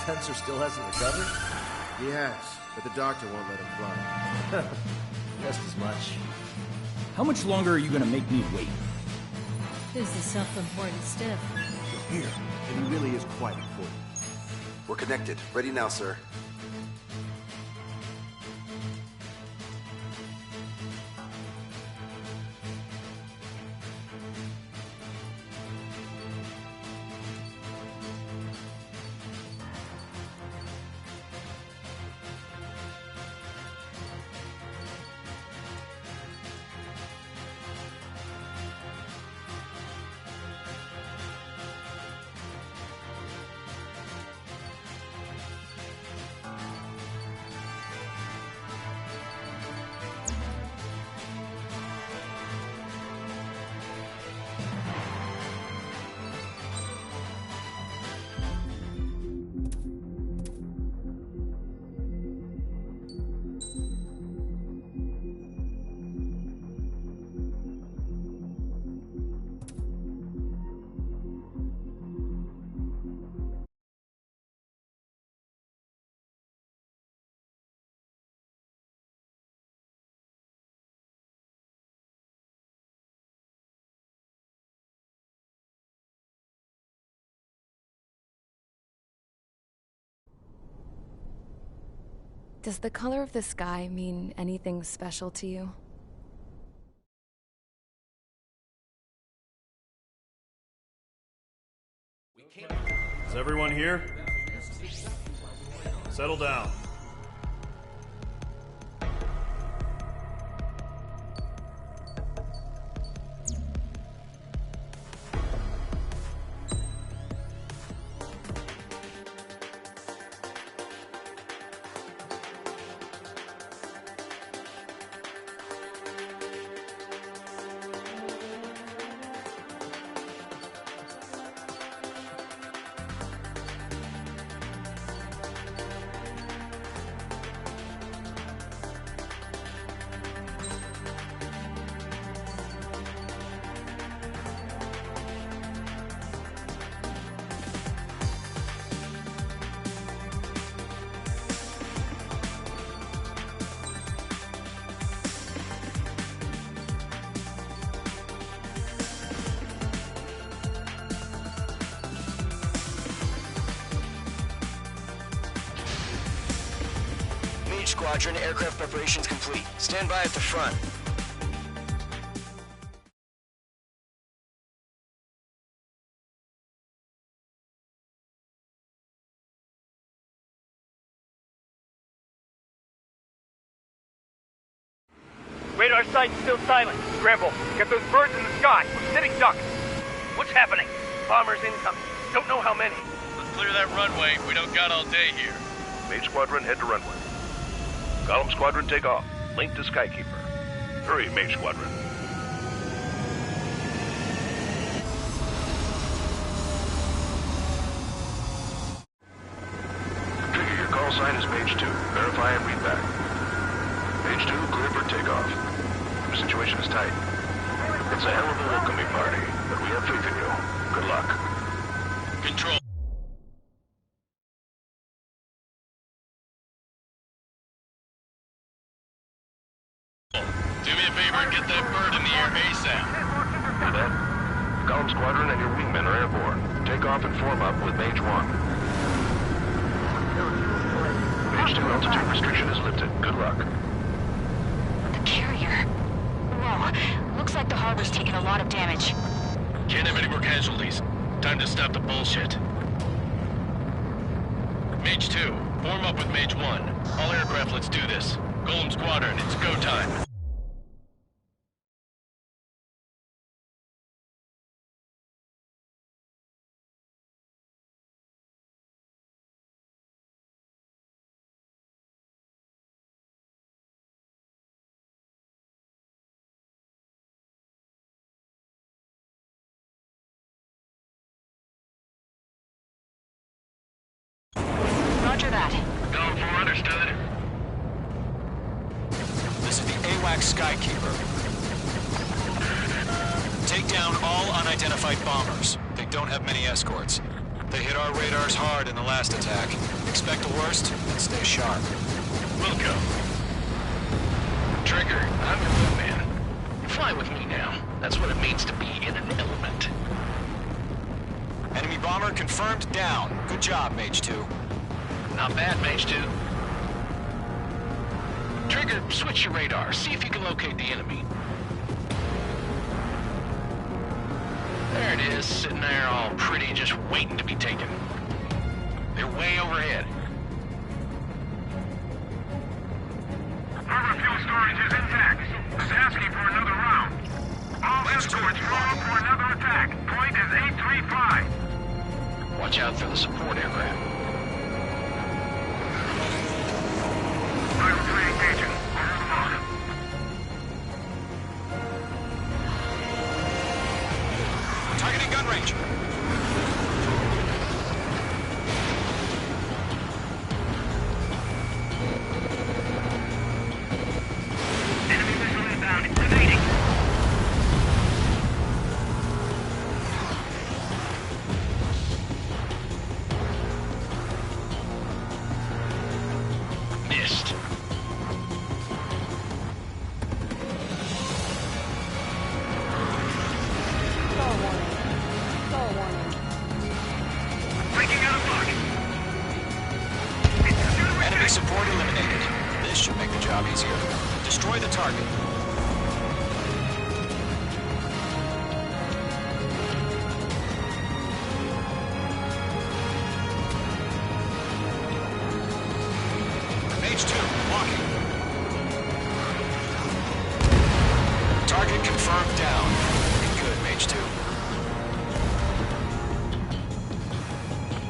sensor still hasn't recovered? He has, but the doctor won't let him fly. Just as much. How much longer are you gonna make me wait? This is self-important stuff. Here, and he really is quite important. We're connected. Ready now, sir. Does the color of the sky mean anything special to you? Is everyone here? Settle down. Squadron, aircraft preparations complete. Stand by at the front. Radar site's still silent. Scramble. Get those birds in the sky. We're sitting ducks. What's happening? Bombers incoming. Don't know how many. Let's clear that runway. We don't got all day here. Mage Squadron, head to runway. Golem Squadron, take off. Link to Skykeeper. Hurry, Mage Squadron. Trigger, your call sign is Mage 2. Verify and read back. Mage 2, clear for takeoff. The situation is tight. It's a hell of a welcoming party, but we have faith in you. Good luck. Control. Do me a favor and get that bird in the air ASAP. Do that. Golem Squadron and your wingmen are airborne. Take off and form up with Mage 1. Mage 2, altitude restriction is lifted. Good luck. The carrier. Whoa. Looks like the harbor's taken a lot of damage. Can't have any more casualties. Time to stop the bullshit. Mage 2, form up with Mage 1. All aircraft, let's do this. Golem Squadron, it's go time. Roger that. Golem 4, understood. This is the AWACS Skykeeper. Take down all unidentified bombers. They don't have many escorts. They hit our radars hard in the last attack. Expect the worst and stay sharp. Wilco. Trigger, I'm your wingman. Fly with me now. That's what it means to be in an element. Enemy bomber confirmed down. Good job, Mage 2. Not bad, Mage 2. Trigger, switch your radar. See if you can locate the enemy. There it is, sitting there all pretty, just waiting to be taken. They're way overhead. Harbor fuel storage is intact. Just asking for another round. All escorts roll up for another attack. Point is 835. Watch out for the support aircraft. Rival 3 engaging. Hold them on. Targeting gun range. Enemy missile inbound. Evading. Missed. Breaking out of luck. Enemy support eliminated. This should make the job easier. Destroy the target. Mage 2, walking. Target confirmed down. Good, Mage 2.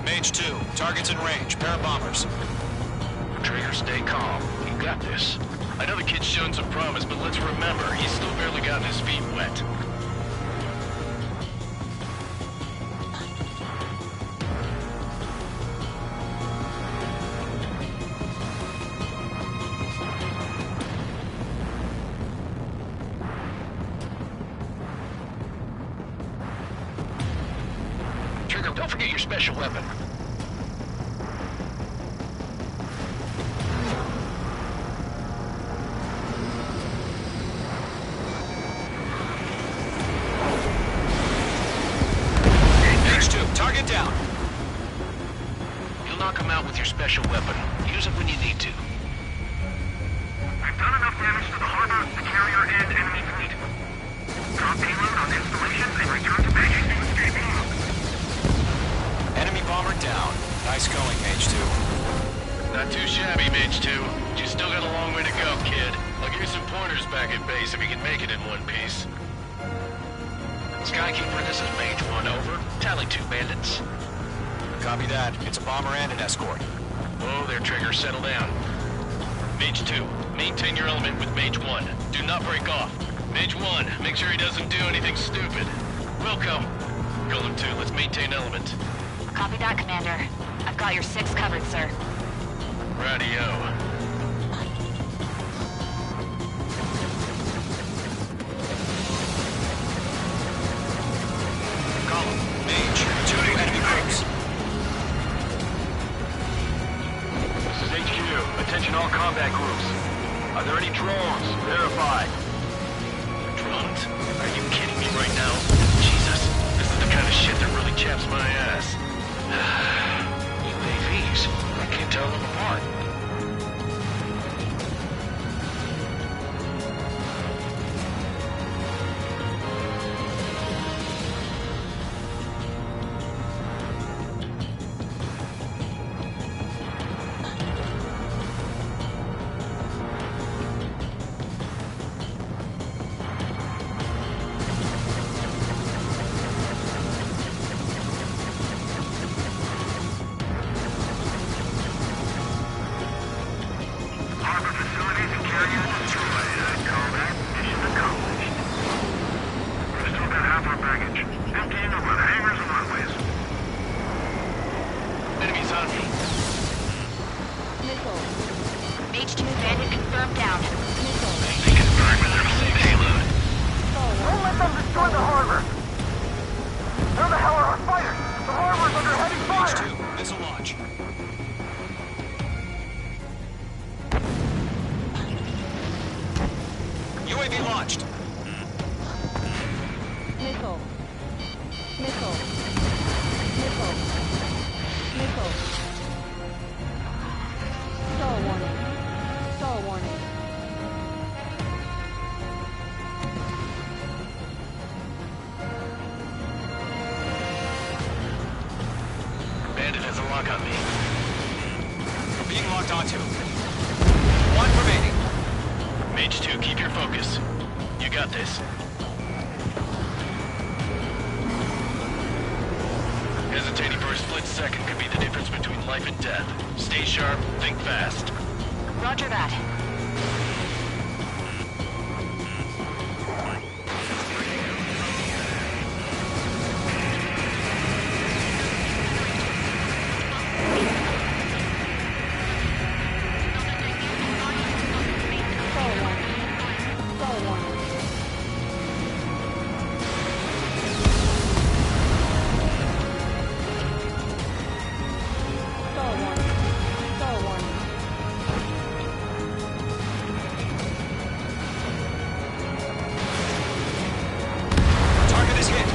Mage 2, target's in range. Pair of bombers. Trigger, stay calm. You got this. I know the kid's shown some promise, but let's remember, he's still barely gotten his feet wet. Trigger, don't forget your special weapon. Target down. You'll knock him out with your special weapon. Use it when you need to. We've done enough damage to the harbor, the carrier, and enemy fleet. Drop payload on installations and return to base to escape lock. Enemy bomber down. Nice going, Mage 2. Not too shabby, Mage 2. But you still got a long way to go, kid. I'll give you some pointers back at base if you can make it in one piece. Skykeeper, this is Mage 1, over. Tally 2 bandits. Copy that. It's a bomber and an escort. Whoa there, Trigger. Settle down. Mage 2, maintain your element with Mage 1. Do not break off. Mage 1, make sure he doesn't do anything stupid. Wilco. Golem 2, let's maintain element. Copy that, Commander. I've got your 6 covered, sir. Radio. Mage, 2 new enemy groups. This is HQ. Attention all combat groups. Are there any drones? Verify. Drones? Are you kidding me right now? Jesus, this is the kind of shit that really chaps my ass. UAVs. I can't tell them apart. Missile launch. UAV launched. Missile. Missile. Missile. Missile. Star warning. Star warning. Bandit has a lock on me. Being locked onto. One remaining. Mage 2, keep your focus. You got this. Hesitating for a split second could be the difference between life and death. Stay sharp, think fast. Roger that. Target is hit.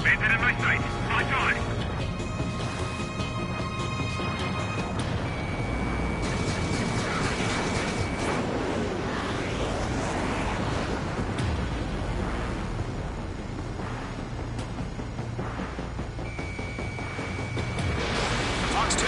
Bandit in my sight. Lock on. Fox 2.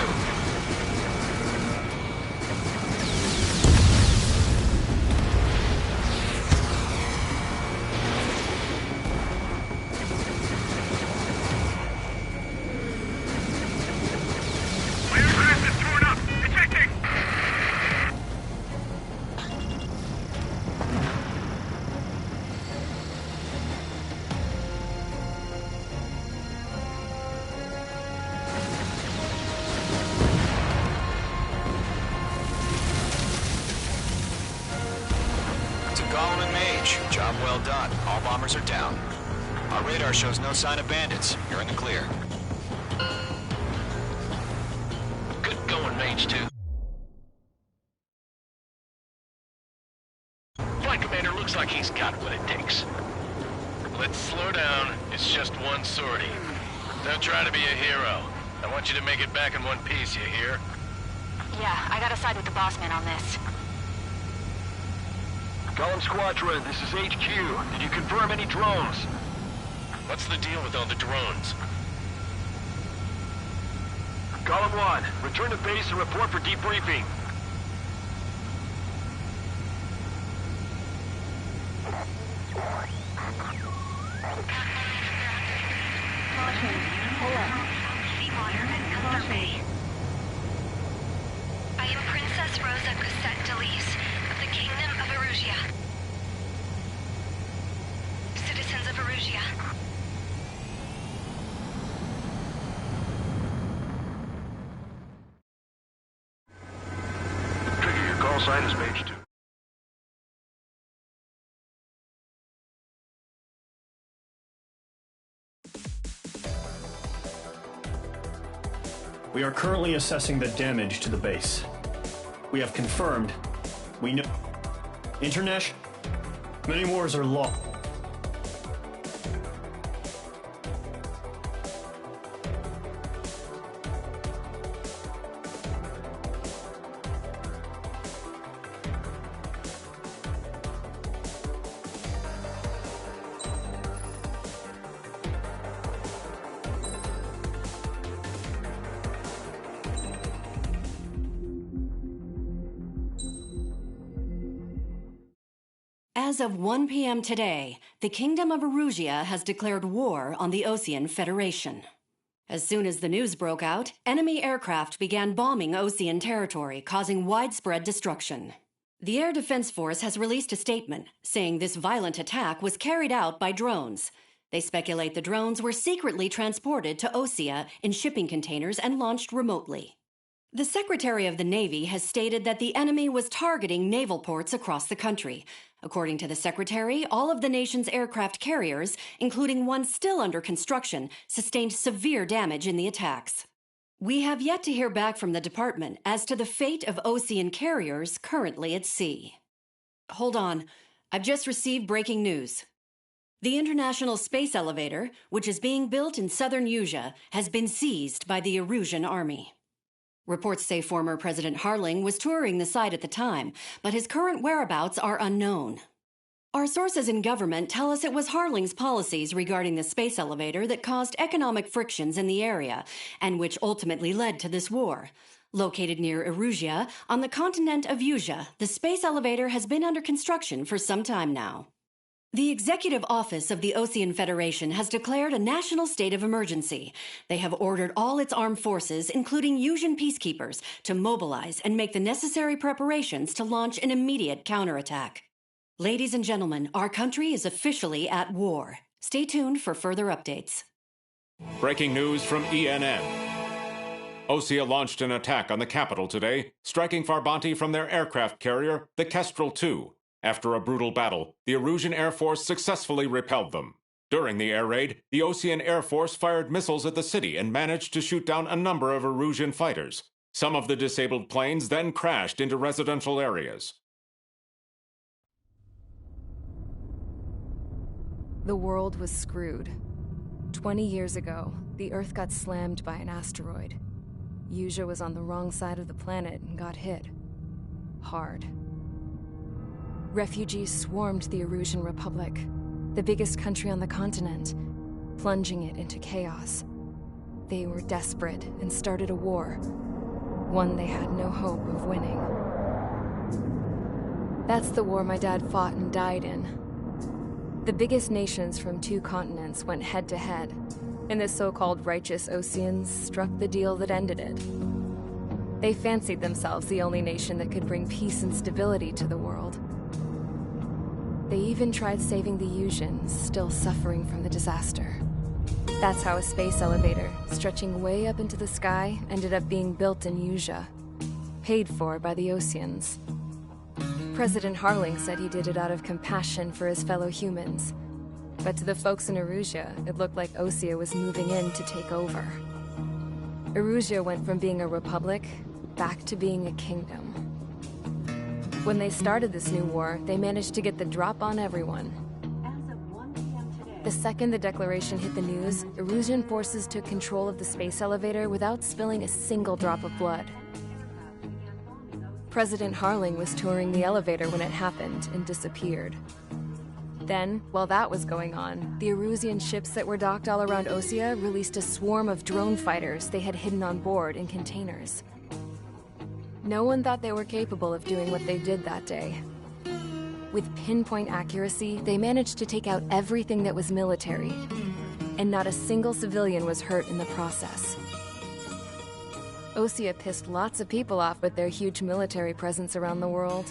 My aircraft is torn up. Ejecting. To Gollum and Mage. Job well done. All bombers are down. Our radar shows no sign of bandits. You're in the clear. Good going, Mage 2. Flight Commander looks like he's got what it takes. Let's slow down. It's just one sortie. Don't try to be a hero. I want you to make it back in one piece, you hear? Yeah, I gotta side with the boss man on this. Gollum Squadron, this is HQ. Did you confirm any drones? What's the deal with all the drones? Gollum 1, return to base and report for debriefing. Caution. Pull up. Seawater and Custer Bay. I am Princess Rosa Cosette Delise of the Kingdom of Erusia. Citizens of Erusia. Trigger, your call sign is Mage 2. We are currently assessing the damage to the base. We have confirmed. We know. Internesh? Many wars are lost. As of 1 p.m. today, the Kingdom of Erusia has declared war on the Osean Federation. As soon as the news broke out, enemy aircraft began bombing Osean territory, causing widespread destruction. The Air Defense Force has released a statement saying this violent attack was carried out by drones. They speculate the drones were secretly transported to Osea in shipping containers and launched remotely. The Secretary of the Navy has stated that the enemy was targeting naval ports across the country. According to the Secretary, all of the nation's aircraft carriers, including one still under construction, sustained severe damage in the attacks. We have yet to hear back from the department as to the fate of Osean carriers currently at sea. Hold on. I've just received breaking news. The International Space Elevator, which is being built in southern Usea, has been seized by the Erusian army. Reports say former President Harling was touring the site at the time, but his current whereabouts are unknown. Our sources in government tell us it was Harling's policies regarding the space elevator that caused economic frictions in the area, and which ultimately led to this war. Located near Erusea, on the continent of Usea, the space elevator has been under construction for some time now. The Executive Office of the Osean Federation has declared a national state of emergency. They have ordered all its armed forces, including Usian peacekeepers, to mobilize and make the necessary preparations to launch an immediate counterattack. Ladies and gentlemen, our country is officially at war. Stay tuned for further updates. Breaking news from ENN. Osea launched an attack on the capital today, striking Farbanti from their aircraft carrier, the Kestrel II. After a brutal battle, the Erusian Air Force successfully repelled them. During the air raid, the Osean Air Force fired missiles at the city and managed to shoot down a number of Erusian fighters. Some of the disabled planes then crashed into residential areas. The world was screwed. 20 years ago, the Earth got slammed by an asteroid. Usea was on the wrong side of the planet and got hit. Hard. Refugees swarmed the Erusian Republic, the biggest country on the continent, plunging it into chaos. They were desperate and started a war, one they had no hope of winning. That's the war my dad fought and died in. The biggest nations from 2 continents went head-to-head, and the so-called righteous Oseans struck the deal that ended it. They fancied themselves the only nation that could bring peace and stability to the world. They even tried saving the Usians, still suffering from the disaster. That's how a space elevator, stretching way up into the sky, ended up being built in Usea, paid for by the Oseans. President Harling said he did it out of compassion for his fellow humans, but to the folks in Erusea, it looked like Osea was moving in to take over. Erusea went from being a republic back to being a kingdom. When they started this new war, they managed to get the drop on everyone. The second the declaration hit the news, Erusian forces took control of the space elevator without spilling a single drop of blood. President Harling was touring the elevator when it happened and disappeared. Then, while that was going on, the Erusian ships that were docked all around Osea released a swarm of drone fighters they had hidden on board in containers. No one thought they were capable of doing what they did that day. With pinpoint accuracy, they managed to take out everything that was military, and not a single civilian was hurt in the process. Osea pissed lots of people off with their huge military presence around the world.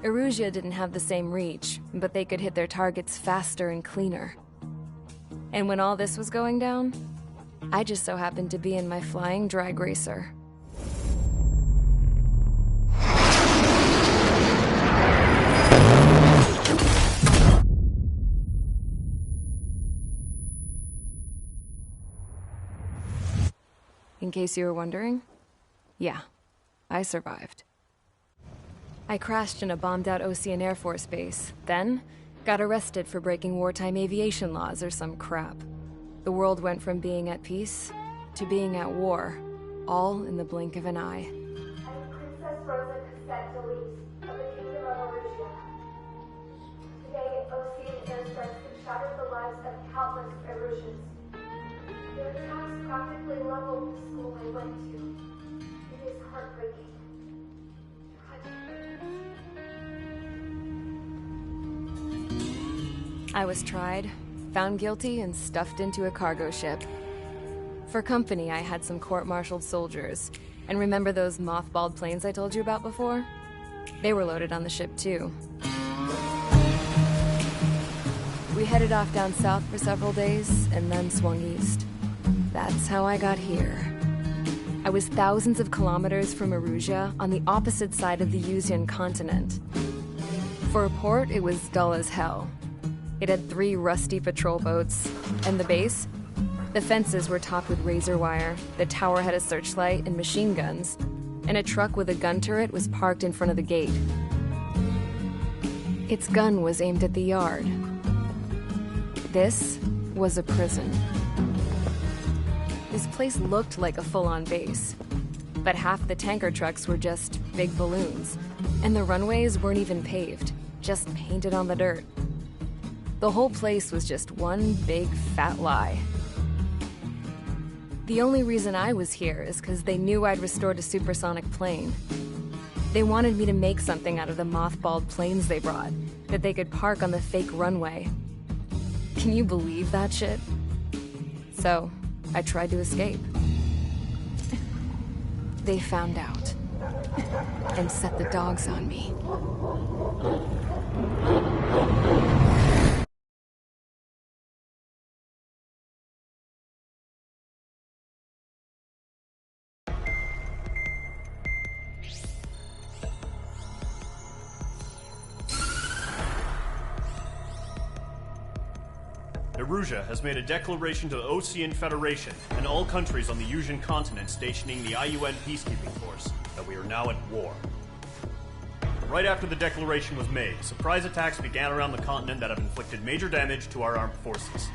Erusea didn't have the same reach, but they could hit their targets faster and cleaner. And when all this was going down, I just so happened to be in my flying drag racer. In case you were wondering, yeah, I survived. I crashed in a bombed-out Osean Air Force base, then got arrested for breaking wartime aviation laws or some crap. The world went from being at peace to being at war, all in the blink of an eye. I'm Princess Rosa Cassette Delise of the Kingdom of Erusea. Today, Osean airstrikes have shattered the lives of countless Erusians. Their attacks practically leveled the school I went to. It is heartbreaking. I was tried, found guilty, and stuffed into a cargo ship. For company, I had some court-martialed soldiers. And remember those mothballed planes I told you about before? They were loaded on the ship too. We headed off down south for several days, and then swung east. That's how I got here. I was thousands of kilometers from Erusia, on the opposite side of the Yuzian continent. For a port, it was dull as hell. It had 3 rusty patrol boats, and the base? The fences were topped with razor wire, the tower had a searchlight and machine guns, and a truck with a gun turret was parked in front of the gate. Its gun was aimed at the yard. This was a prison. This place looked like a full-on base, but half the tanker trucks were just big balloons, and the runways weren't even paved, just painted on the dirt. The whole place was just one big fat lie. The only reason I was here is because they knew I'd restored a supersonic plane. They wanted me to make something out of the mothballed planes they brought, that they could park on the fake runway. Can you believe that shit? So, I tried to escape. They found out, and set the dogs on me. Erusia has made a declaration to the Osean Federation and all countries on the Yuzian continent stationing the IUN peacekeeping force that we are now at war. Right after the declaration was made, surprise attacks began around the continent that have inflicted major damage to our armed forces.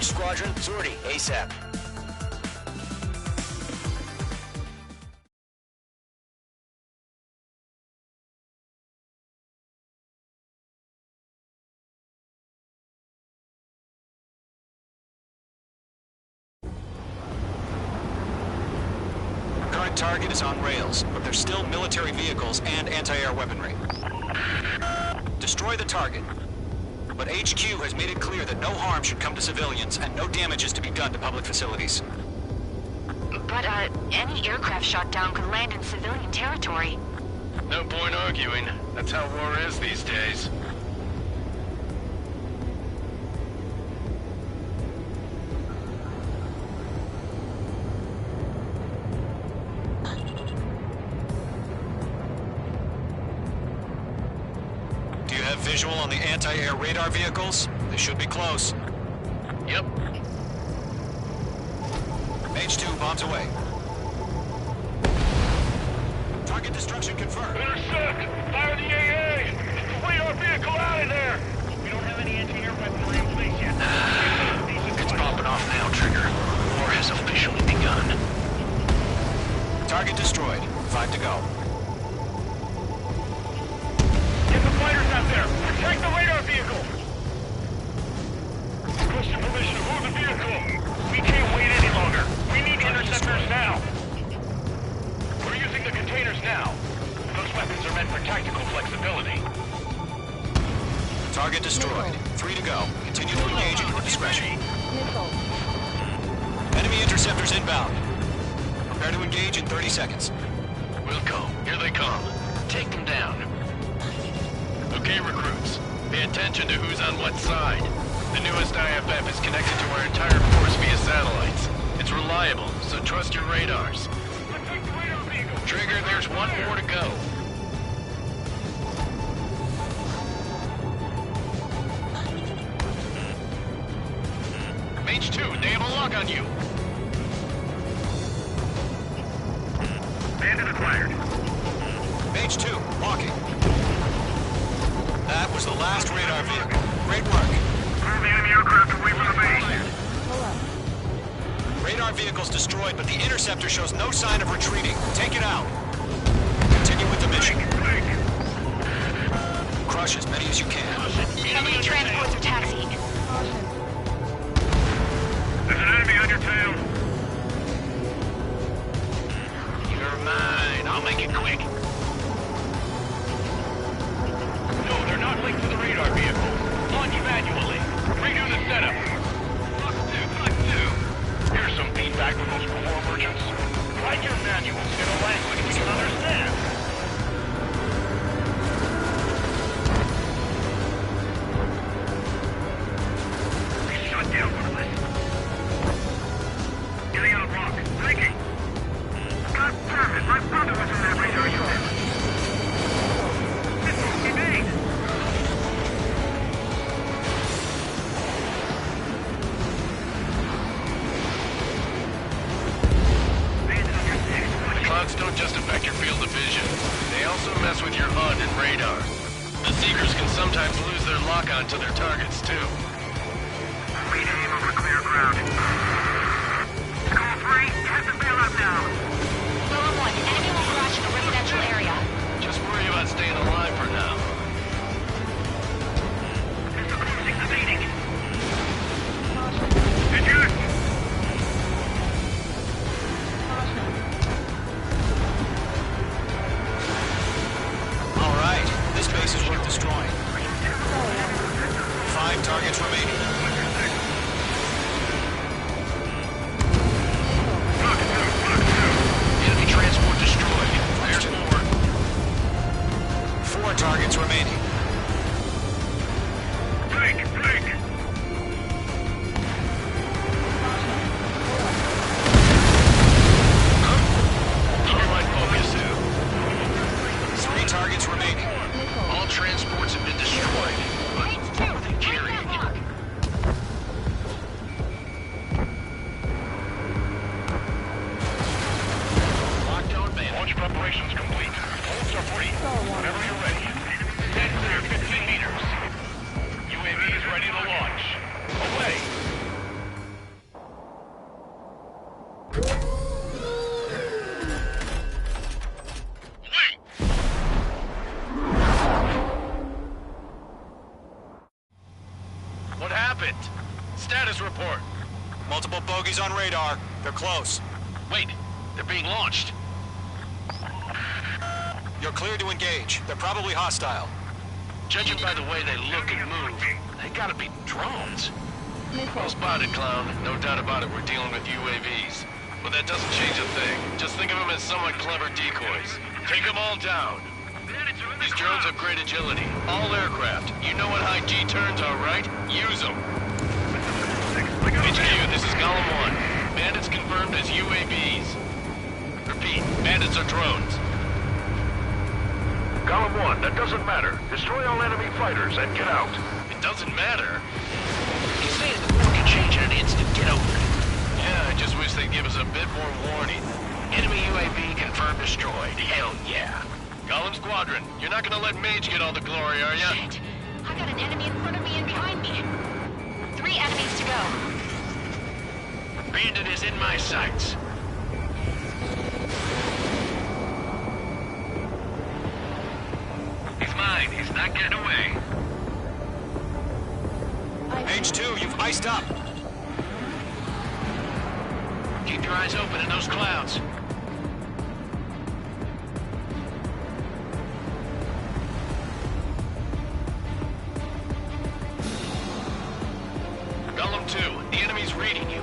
Meech Squadron, sortie, ASAP. Current target is on rails, but there's still military vehicles and anti-air weaponry. Destroy the target. But HQ has made it clear that no harm should come to civilians and no damage is to be done to public facilities. But, any aircraft shot down could land in civilian territory. No point arguing. That's how war is these days. Do you have visual on the anti-air radar vehicles? They should be close. Yep. Mage 2, bombs away. Target destruction confirmed. Intercept! Fire the AA! Get our vehicle out of there! We don't have any anti-air weaponry in place yet. It's popping off now, Trigger. War has officially begun. Target destroyed. 5 to go. Get the fighters out there! Protect the radar vehicle! Requesting permission to move the vehicle! We can't wait any longer! We need interceptors now! We're using the containers now. Those weapons are meant for tactical flexibility. Target destroyed. 3 to go. Continue to engage at your discretion. Enemy interceptors inbound. Prepare to engage in 30 seconds. Wilco, here they come. Take them down. Okay, recruits. Pay attention to who's on what side. The newest IFF is connected to our entire force via satellites. It's reliable, so trust your radars. Trigger, there's one more to go. Mage 2, they have a lock on you. Bandit acquired. Mage 2, walking. That was the last radar vehicle. Great work. Move the enemy aircraft away from the base. Radar vehicle's destroyed, but the interceptor shows no sign of retreating. Take it out. Continue with the mission. Crush as many as you can. Enemy transports are taxiing. There's an enemy on your tail. You're mine. I'll make it quick. No, they're not linked to the radar vehicle. Launch manually. Redo the setup. Here's some feedback from those core merchants. Write your manuals in a language we can understand. We shut down one of us. Getting on a rock. Thinking. God damn it, my brother was in that radar unit. This won't be made. Clouds don't just affect your field of vision. They also mess with your HUD and radar. The Seekers can sometimes lose their lock-on to their targets, too. We aim over clear ground. Call 3, you have to bail out now. Lone 1, enemy will crash in a residential area. Just worry about staying alive for now. Mr. Cruising the meeting. Did you? All right. This base is worth destroying. 5 targets happened? Status report. Multiple bogies on radar. They're close. Wait, they're being launched. You're clear to engage. They're probably hostile. Judging by the way they look and move, they gotta be drones. Well spotted, clown. No doubt about it, we're dealing with UAVs. But that doesn't change a thing. Just think of them as somewhat clever decoys. Take them all down. These drones have great agility. All aircraft. You know what high G turns are, right? Use them. HQ, this is Golem 1. Bandits confirmed as UAVs. Repeat, bandits are drones. Golem 1, that doesn't matter. Destroy all enemy fighters and get out. It doesn't matter? He's saying the war can change in an instant. Get over it. Yeah, I just wish they'd give us a bit more warning. Enemy UAV confirmed destroyed. Hell yeah. Golem Squadron, you're not gonna let Mage get all the glory, are ya? Shit. I got an enemy in front of me and behind me. 3 enemies to go. Bandit is in my sights. He's mine. He's not getting away. H2, you've iced up. Keep your eyes open in those clouds. Golem 2, the enemy's reading you.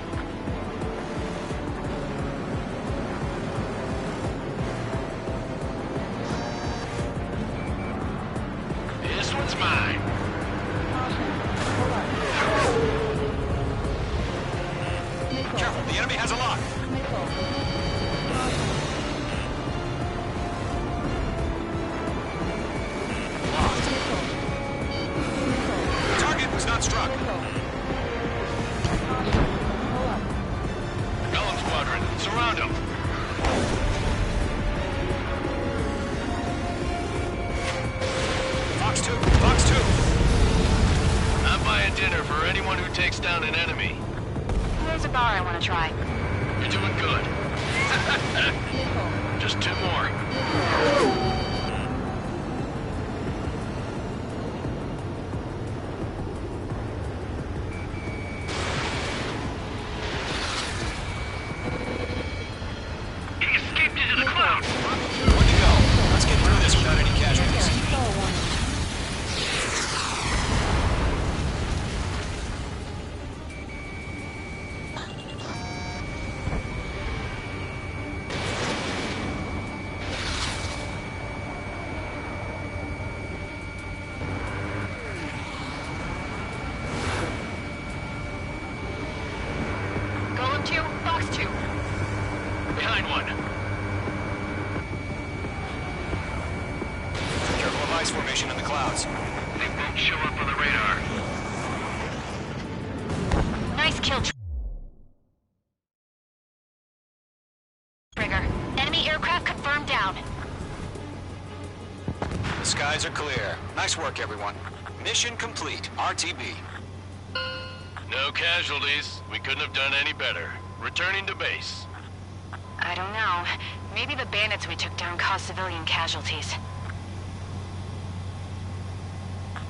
This one's mine. Careful, the enemy has a lock. Target was not struck. Golem Squadron, surround them. Fox 2, Fox 2. I'm buying dinner for anyone who takes down an enemy. There's a bar I want to try. You're doing good. Just 2 more. He escaped into the clouds. Good to go. Let's get through this without any casualties. Golem 2, Fox 2. Behind one. Careful of ice formation in the clouds. They won't show up on the radar. Nice kill, Trigger. Enemy aircraft confirmed down. The skies are clear. Nice work, everyone. Mission complete. RTB. No casualties. We couldn't have done any better. Returning to base. I don't know. Maybe the bandits we took down caused civilian casualties.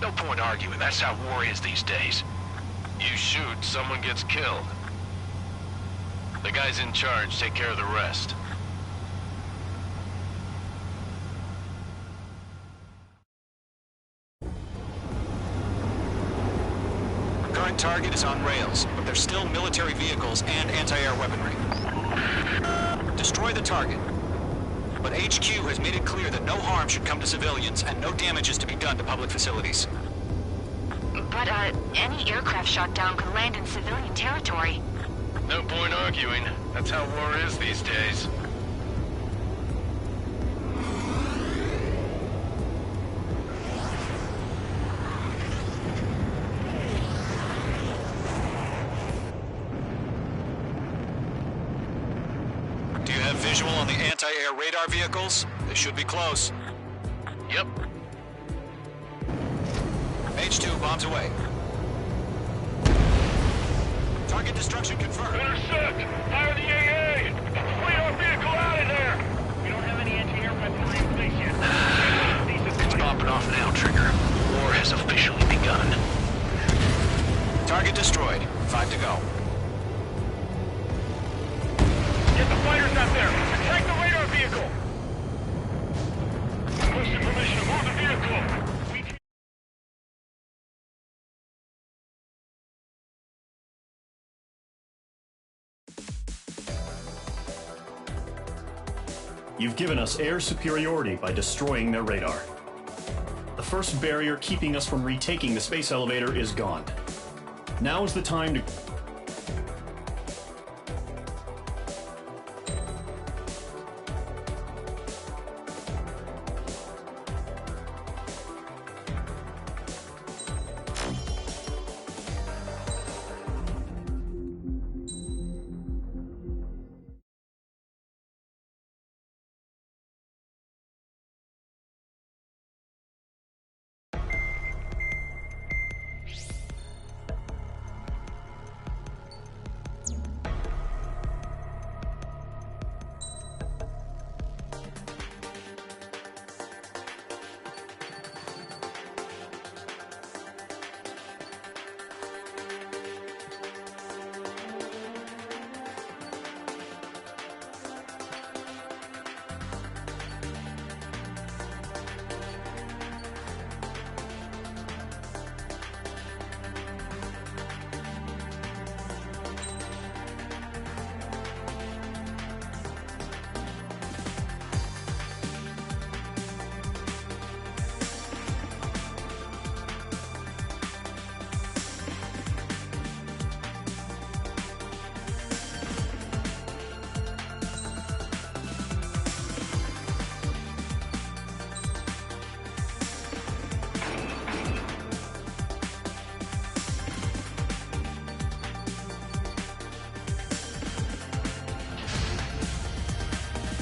No point arguing. That's how war is these days. You shoot, someone gets killed. The guys in charge take care of the rest. Current target is on rails, but there's still military vehicles and anti-air weaponry. Destroy the target. But HQ has made it clear that no harm should come to civilians and no damage is to be done to public facilities. But, any aircraft shot down could land in civilian territory. No point arguing. That's how war is these days. Do you have visual on the anti-air radar vehicles? They should be close. Yep. H2, bombs away. Target destruction confirmed. Intercept! Fire the AA! Flee our vehicle out of there! We don't have any anti-air weaponry in place yet. It's popping off now, Trigger. War has officially begun. Target destroyed. 5 to go. Get the fighters out there! Attack the radar vehicle! Requesting permission to move the vehicle! You've given us air superiority by destroying their radar. The first barrier keeping us from retaking the space elevator is gone. Now is the time to...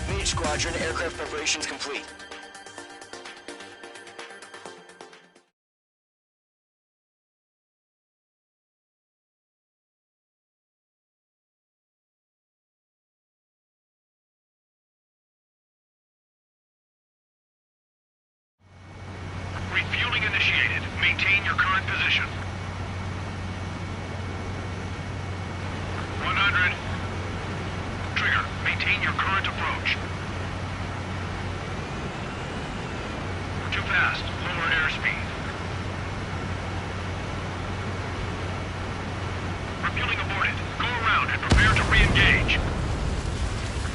Mage Squadron, aircraft preparations complete. Refueling initiated. Maintain your current position. 100. Trigger, maintain your current approach. Too fast. Lower airspeed. Refueling aborted. Go around and prepare to re-engage.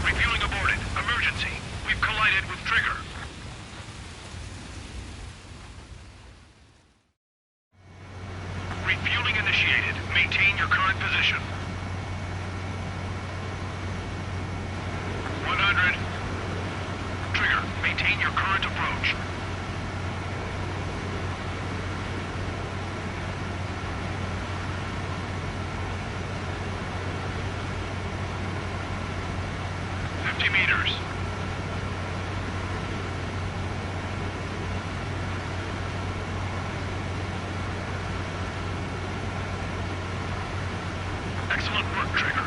Refueling aborted. Emergency. We've collided with Trigger. Refueling initiated. Maintain your current position. 100. Trigger, maintain your current approach. Meters. Excellent work, Trigger.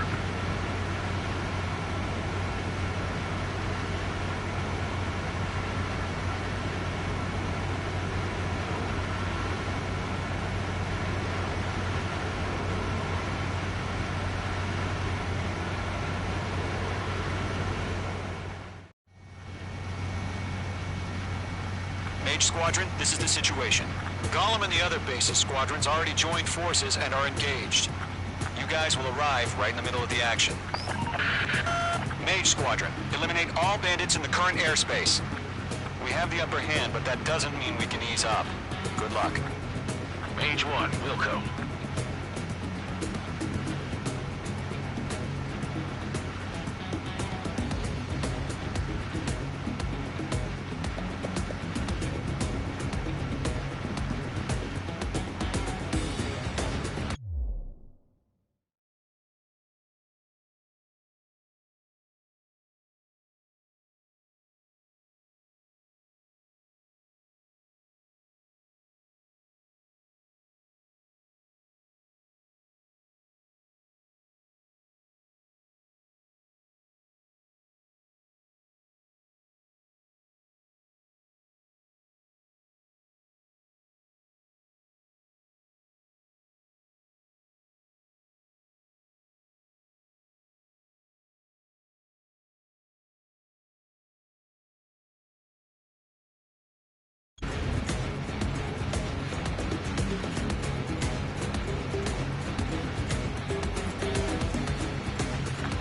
Mage Squadron, this is the situation. Golem and the other base's squadrons already joined forces and are engaged. You guys will arrive right in the middle of the action. Mage Squadron, eliminate all bandits in the current airspace. We have the upper hand, but that doesn't mean we can ease up. Good luck. Mage 1, Wilco.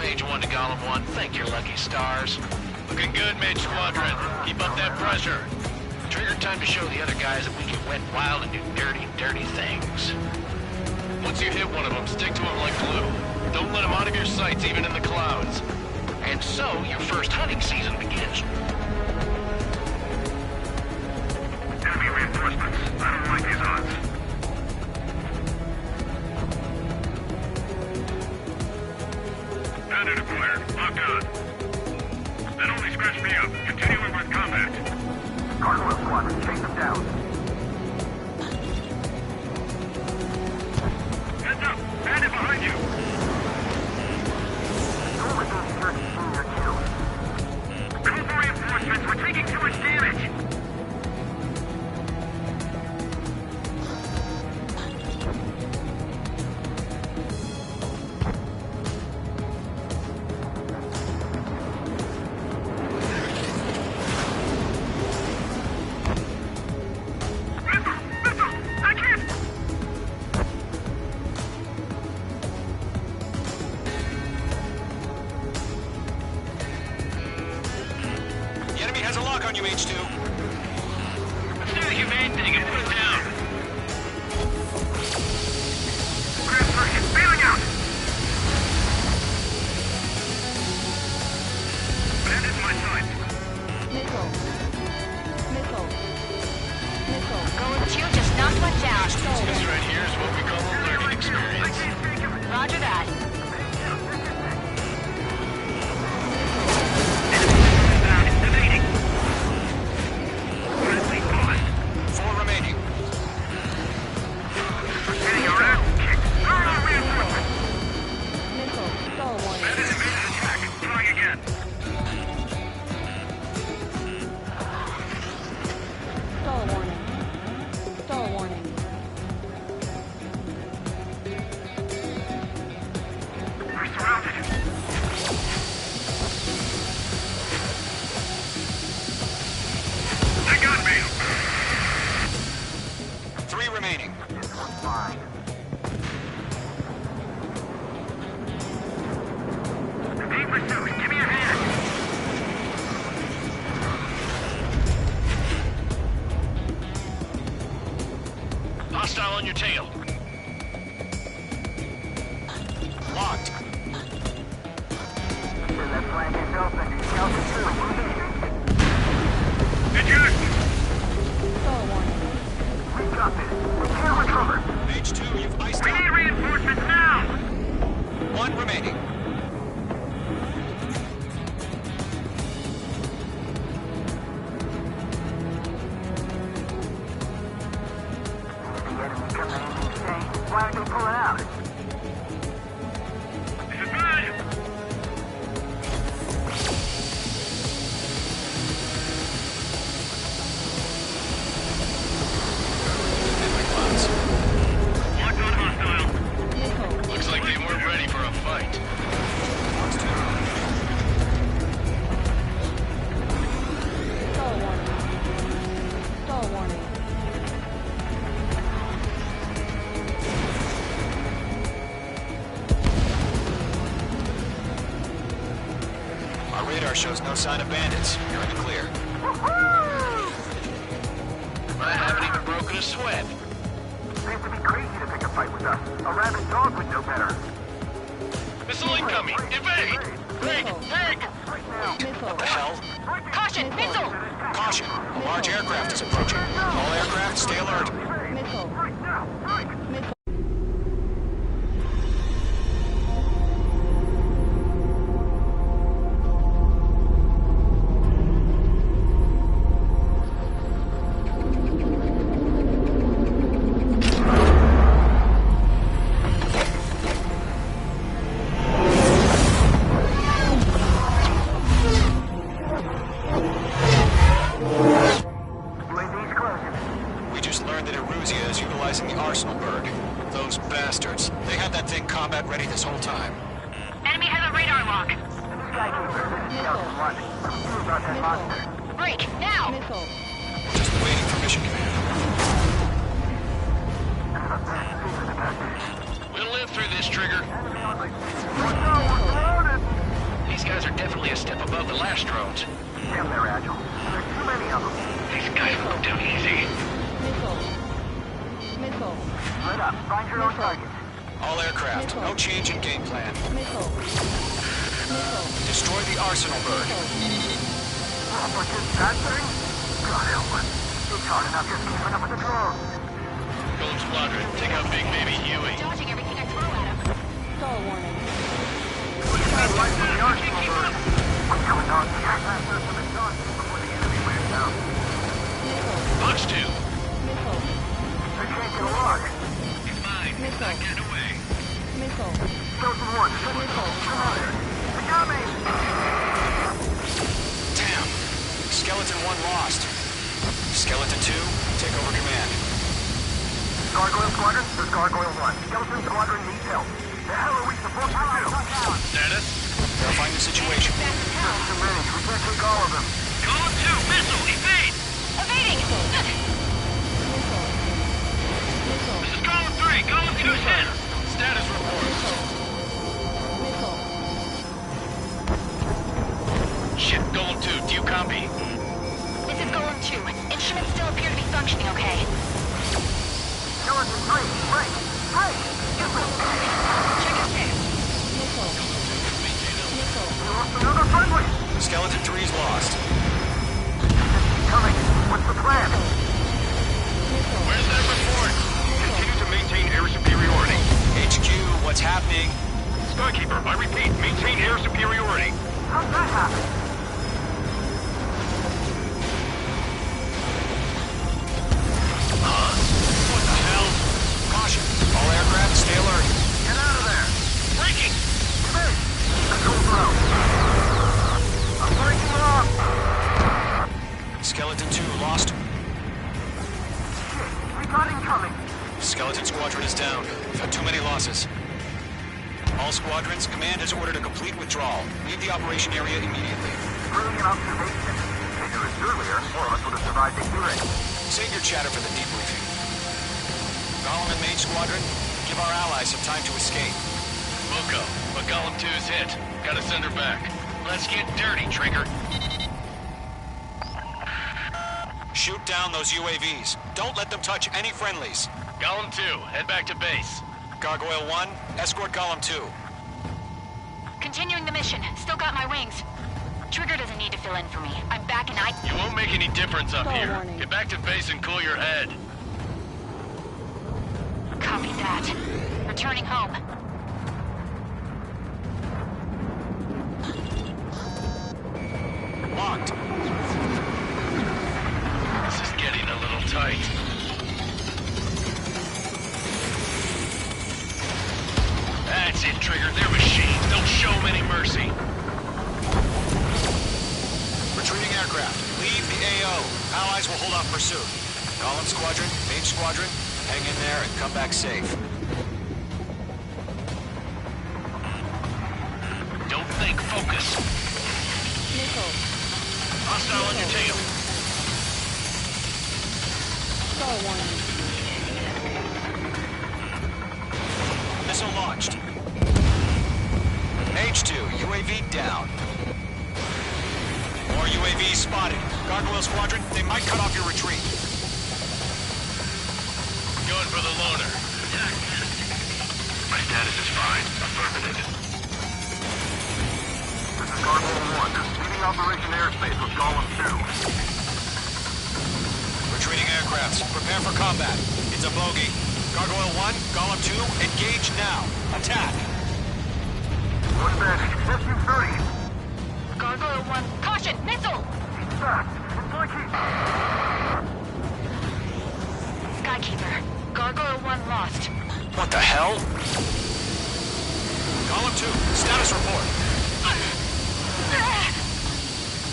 Mage 1 to Golem 1. Thank your lucky stars. Looking good, Mage Squadron. Keep up that pressure. Trigger, time to show the other guys that we can wet wild and do dirty, dirty things. Once you hit one of them, stick to them like glue. Don't let them out of your sights, even in the clouds. And so, your first hunting season begins. Enemy reinforcements. I don't like these odds. Bandit acquired. Locked on. That only scratched me up. Continuing with combat. Gargoyle Squadron, chase them down. Heads up! Bandit behind you! Go with those jerks in your kills. Call for reinforcements. We're taking too much damage. The enemy has a lock on you, H2. Let's do the humane thing and put it down. Transfer is bailing out. Bandit in my sight. Missile. Missile. Missile. Golem 2 just knocked one down. This right here is what we call a learning experience. Roger that. Friendly bullet. 4 remaining. Getting our ass kicked. Throw out reinforcements. Missile. Stall warning. Bandit evaded attack. Trying again. Stall warning. Stall warning. We're surrounded. They got me. 3 remaining. This one's mine. Being pursued. Give me a hand. Hostile on your tail. Locked. Sure, that flank is open. Delta 2, Eject. Stall warning. we got this. We can't recover. H2, you've iced We need out. reinforcements now. 1 remaining. The enemy coming in insane. Why aren't they pulling out? This is bad. Locked on hostile. Missile. Looks like they weren't ready for a fight. Stall warning. Stall warning. Our radar shows no sign of bandits. You're in the clear. I haven't even broken a sweat. Seems to be crazy to pick a fight with us. A rabid dog would know better. Missile incoming! Evade! Break! Break! Missile. What the hell? Caution! Missile! Caution! A large aircraft is approaching. All aircraft, stay alert. Missile. Missile. UAV's closing. We just learned that Eruzia is utilizing the Arsenal bird. Those bastards. They had that thing combat ready this whole time. Enemy has a radar lock. Skykeeper, this is Delta 1. Who knew about that monster? Break! Now! Missile. Just waiting for mission command. We'll live through this, Trigger. We're surrounded! definitely a step above the last drones. Damn, they're agile. There's too many of them. These guys will go down easy. Missile. Missile. Split up. Find your own target. All aircraft, no change in game plan. Missile. Missile. Destroy the arsenal bird. What's this bad thing? God help us. It's hard enough just keeping up with the drones. Golem Squadron, take out Big Baby Huey. Dodging everything I throw at him. Stall warning. Bad light from the arsenal bird. I'm coming on. Gas faster from the sun before the enemy wears out. Box 2. Missile. They can't get a lock. You're fine. Missile. Not getting away. Missile. Chosen one. Missile. Come on. They got me. Damn. Skeleton 1 lost. Skeleton 2, take over command. Gargoyle Squadron, there's Gargoyle 1. Skeleton Squadron needs help. The hell are we supposed to do? Status? Verifying the situation. There's too many. We can't take all of them. Golem 2, missile, evade! Evading! Missile. Missile. This is Golem 3, Golem 2's hit! Status report. Missile. Shit, Golem 2, do you copy? This is Golem 2. Instruments still appear to be functioning okay. Skeleton 3, break! Break! Get me! Check your six. Missile. Missile. We lost another friendly! Skeleton 3's lost. Keep coming. What's the plan? Where's that report? Continue to maintain air superiority. HQ, what's happening? Skykeeper, I repeat, maintain air superiority. How's that happen? What the hell? Caution, all aircraft stay alert. Get out of there! Breaking! Come in! Control throw. I'm breaking off! Skeleton 2 lost. Shit, we got incoming! Skeleton Squadron is down. We've had too many losses. All squadrons, command has ordered a complete withdrawal. Leave the operation area immediately. Brilliant observation. If it was earlier, more of us would have survived the hearing. Save your chatter for the debriefing. Golem and Mage Squadron, give our allies some time to escape. Wilco, but Golem 2's hit. Gotta send her back. Let's get dirty, Trigger. Shoot down those UAVs. Don't let them touch any friendlies. Golem 2, head back to base. Gargoyle 1, escort Golem 2. Continuing the mission. Still got my wings. Trigger doesn't need to fill in for me. I'm back and You won't make any difference up Stall here. warning. Get back to base and cool your head. Copy that. Returning home. Locked. This is getting a little tight. That's it, Trigger. They're machines. Don't show them any mercy. Retreating aircraft. Leave the AO. Allies will hold off pursuit. Golem Squadron, Mage Squadron, hang in there and come back safe. Don't think, focus. Missile. Hostile on your tail. Stall warning. Missile launched. Mage 2, UAV down. More UAVs spotted. Gargoyle Squadron, they might cut off your retreat. Going for the loner. My status is fine. Affirmative. This is Gargoyle 1. Leaving Operation Airspace with Golem 2. Retreating aircrafts, prepare for combat. It's a bogey. Gargoyle 1, Golem 2, engage now. Attack. One bandit. SU-30. Gargoyle 1. Caution! Missile! He's fast. It's like he... Skykeeper. Gargoyle 1 lost. What the hell? Golem 2, status report.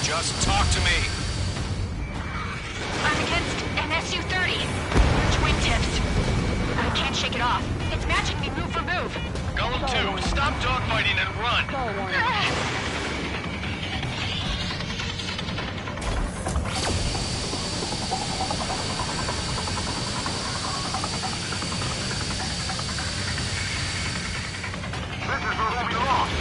Just talk to me. I'm against an SU-30. Twin tips. I can't shake it off. It's matching me move for move. Golem 2, stop dogfighting and run. Stall warning. This is where we'll be lost.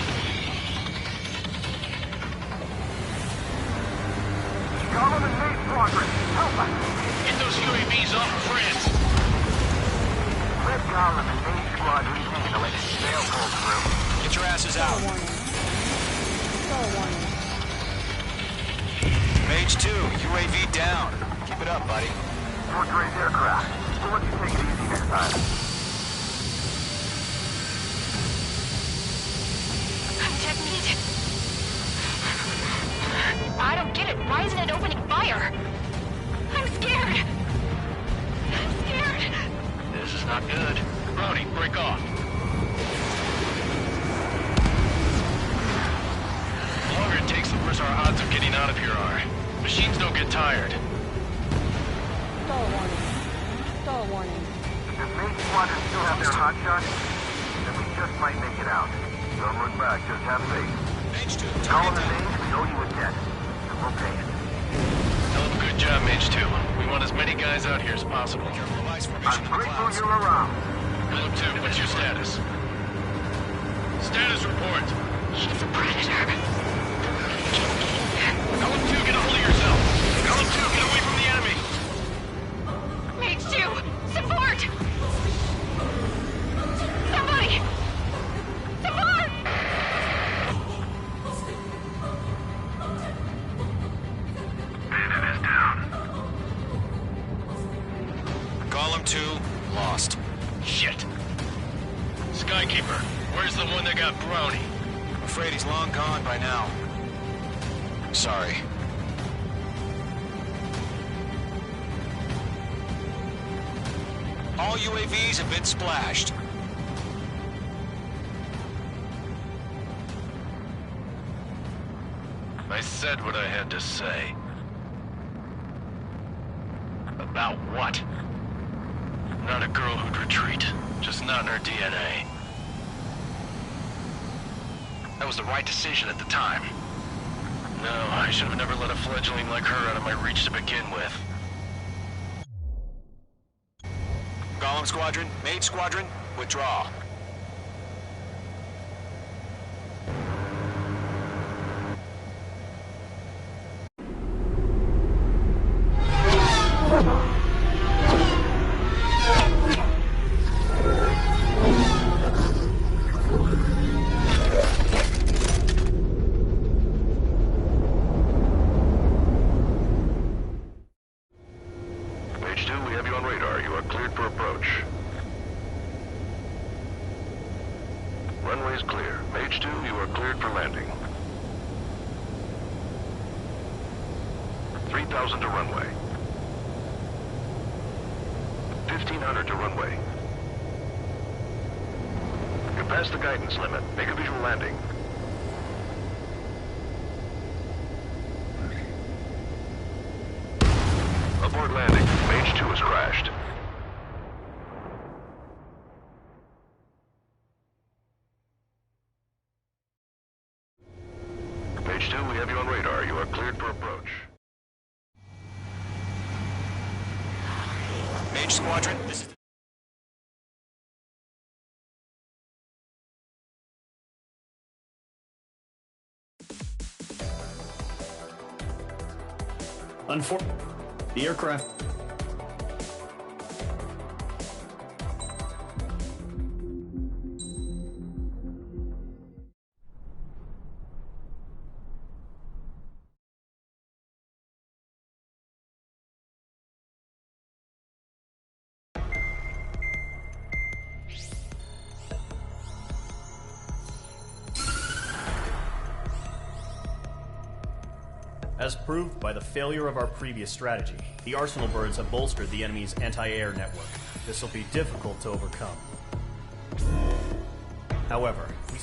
UAVs off France. Red Column and main squadron handling. They'll pull through. Get your asses out. Mage 2, UAV down. Keep it up, buddy. Portrait aircraft. We'll let you take it easy next time. I'm dead meat. I don't get it. Why isn't it opening fire? I'm scared. I'm scared. This is not good. Brody, break off. The longer it takes, the worse our odds of getting out of here are. Machines don't get tired. Stall warning. Does main squadron still have their hot shot? Then we just might make it out. Don't look back, just have faith. Mage 2, Call in the Mage, we owe you a debt. And we'll pay it. Hell of a good job, Mage 2. We want as many guys out here as possible. I'm grateful you're around. Golem 2, what's your status? Status report. He's a predator. Golem 2, get a hold of yourself. Golem 2, get away from the enemy. Mage 2, support! Somebody! Support! Bandit is down. Golem 2, lost. Shit. Skykeeper, where's the one that got Brownie? I'm afraid he's long gone by now. Sorry. All UAVs have been splashed. I said what I had to say. About what? Not a girl who'd retreat. Just not in her DNA. That was the right decision at the time. No, I should have never let a fledgling like her out of my reach to begin with. Golem Squadron, Mage Squadron, withdraw. Mage 2, we have you on radar. You are cleared for approach. Runway is clear. Mage 2, you are cleared for landing. 3,000 to runway. 1,500 to runway. You're past the guidance limit. Make a visual landing. Abort landing. Mage 2 has crashed. Mage 2, we have you on radar. You are cleared for approach. Mage Squadron, this is... The aircraft. As proved by the failure of our previous strategy, the Arsenal birds have bolstered the enemy's anti-air network. This will be difficult to overcome. However, we...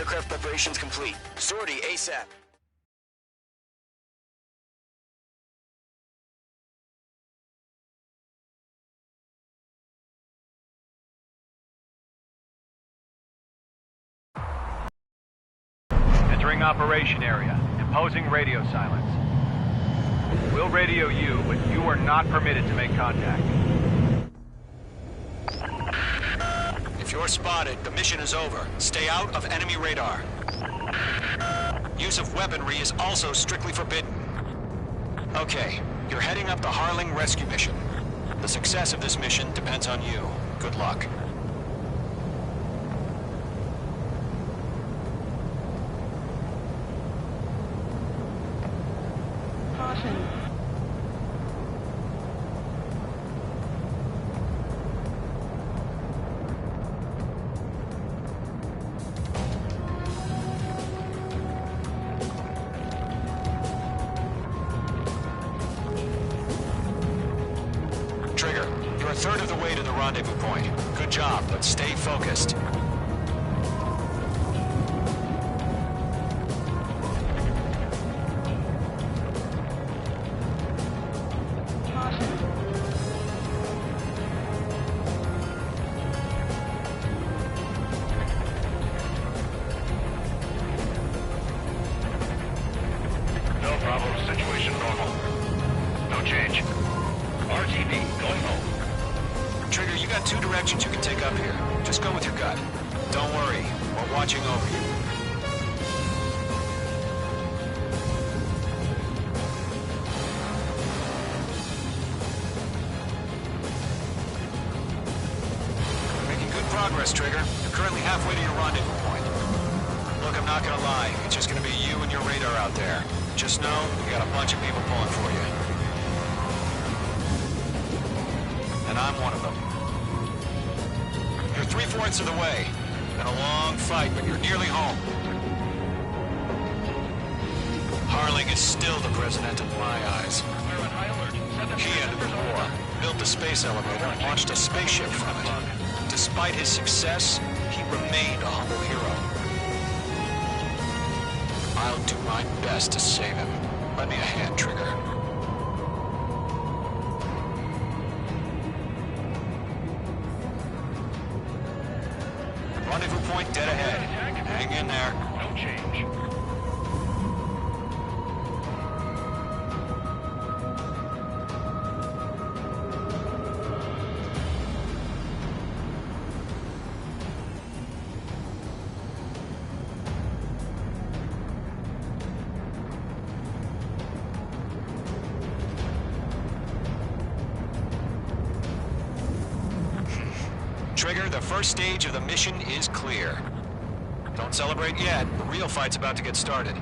Aircraft preparations complete. Sortie ASAP. Entering operation area. Imposing radio silence. We'll radio you, but you are not permitted to make contact. If you're spotted, the mission is over. Stay out of enemy radar. Use of weaponry is also strictly forbidden. Okay, you're heading up the Harling rescue mission. The success of this mission depends on you. Good luck. Caution. Trigger, you're a third of the way to the rendezvous point. Good job, but stay focused. No problem. Situation normal. No change. RTV, going home. Trigger, you got two directions you can take up here. Just go with your gut. Don't worry, we're watching over you. Making good progress, Trigger. You're currently halfway to your rendezvous point. Look, I'm not gonna lie. It's just gonna be you and your radar out there. Just know, we got a bunch of people pulling for you. And I'm one of them. You're 3/4 of the way. Been a long fight, but you're nearly home. Harling is still the president of my eyes. He ended the war, built the space elevator, and launched a spaceship from it. Despite his success, he remained a humble hero. I'll do my best to save him. Lend me a hand, Trigger. Rendezvous point dead ahead. Hang in there. No change. Trigger, the first stage of the mission is clear. Don't celebrate yet. The real fight's about to get started.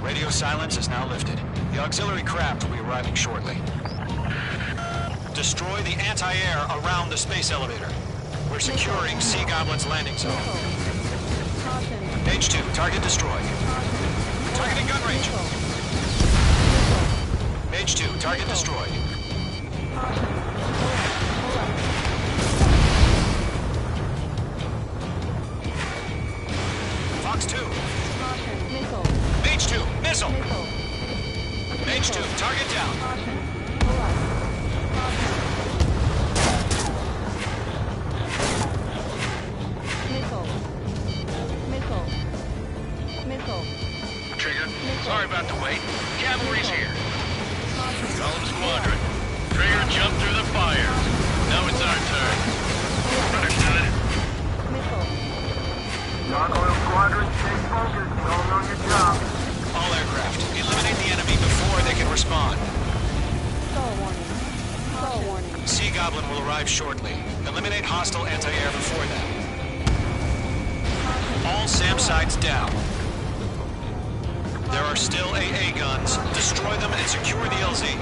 Radio silence is now lifted. The auxiliary craft will be arriving shortly. Destroy the anti-air around the space elevator. We're securing Sea Goblin's landing zone. Page 2, target destroyed. Targeting gun range. Page 2, target destroyed. Fox 2. Mage 2, missile. Mage 2, target down. Trigger, sorry about the wait. Cavalry's here. Golem Squadron. Trigger jumped through the fire. Now it's our turn. Understood. Gargoyle Squadron, stay focused. You all know your job. All aircraft, eliminate the enemy before they can respond. Stall warning. Sea Goblin will arrive shortly. Eliminate hostile anti-air before them. All SAM sites down. There are still AA guns. Destroy them and secure the LZ.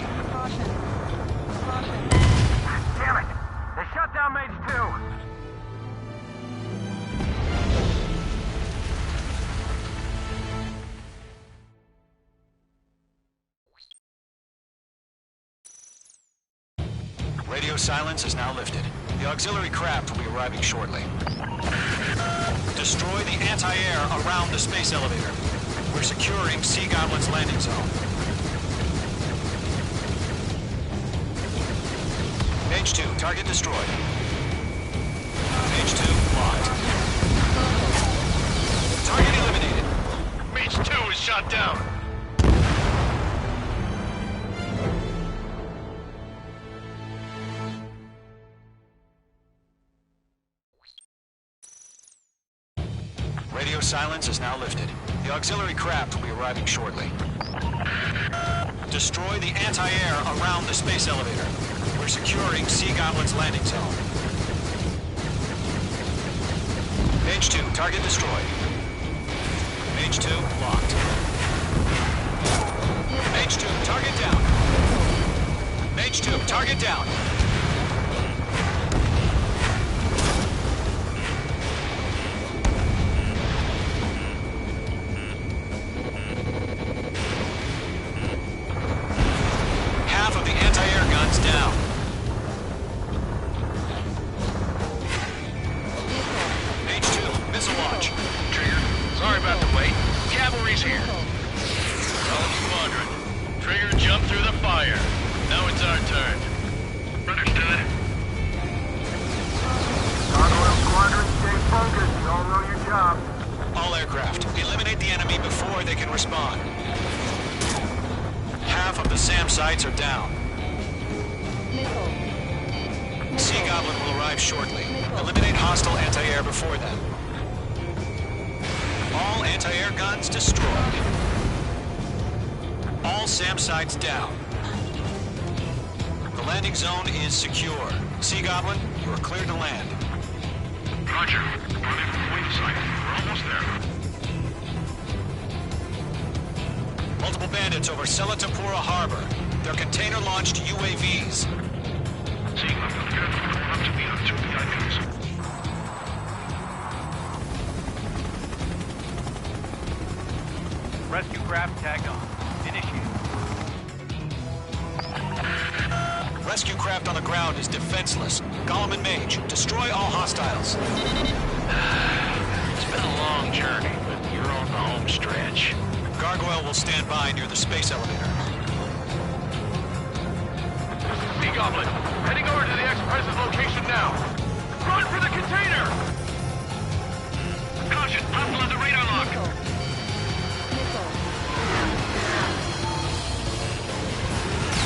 Damn it! They shut down Mage 2! Radio silence is now lifted. The auxiliary craft will be arriving shortly. Destroy the anti-air around the space elevator. We're securing Sea Goblin's landing zone. Page 2, target destroyed. Page 2, locked. Target eliminated. Mage 2 is shot down. Radio silence is now lifted. The auxiliary craft will be arriving shortly. Destroy the anti-air around the space elevator. We're securing Sea Goblin's landing zone. Page 2, target destroyed. Page 2, locked. Page 2, target down. Page 2, target down. Half of the anti-air guns down. Page 2, missile launch. Trigger, sorry about the wait. Cavalry's here. All squadron. Trigger jumped through the fire. Now it's our turn. Understood. Gargoyle Squadron, stay focused. You all know your job. All aircraft, eliminate the enemy before they can respond. Half of the SAM sites are down. Sea Goblin will arrive shortly. Eliminate hostile anti-air before then. All anti-air guns destroyed. All SAM sites down. The landing zone is secure. Sea Goblin, you are cleared to land. Roger. Running from the wing site. We're almost there. Multiple bandits over Selatapura Harbor. They're container-launched UAVs. Seeing them, get going up to the other two VIPs. Rescue craft tagged on. Initiate. Rescue craft on the ground is defenseless. Gollum and Mage, destroy all hostiles. It's been a long journey, but you're on the home stretch. Gargoyle will stand by near the space elevator. Sea Goblin, heading over to the Express's location now. Run for the container! Caution, hostile at the radar lock.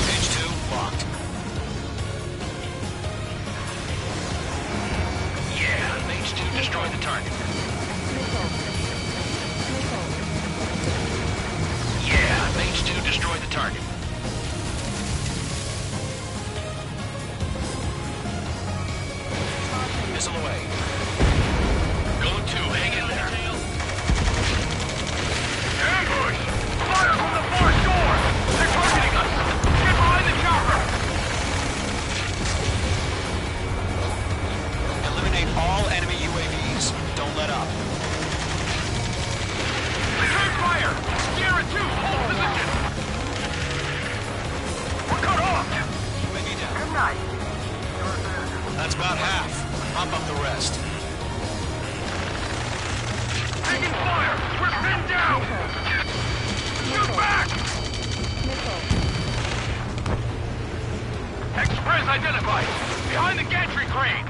Page 2, locked. Yeah, Mage 2 destroyed the target. Yeah, Mage 2 destroyed the target. Missile away. Go 2, hang in there. Ambush! Fire from the far shore! They're targeting us! Get behind the chopper! Eliminate all enemy UAVs. Don't let up. Return fire! Sierra 2, hold position! We're cut off! UAV down. Good night. That's about half. Pump up the rest. Taking fire! We're pinned down! Shoot back! Express identified! Behind the gantry crane!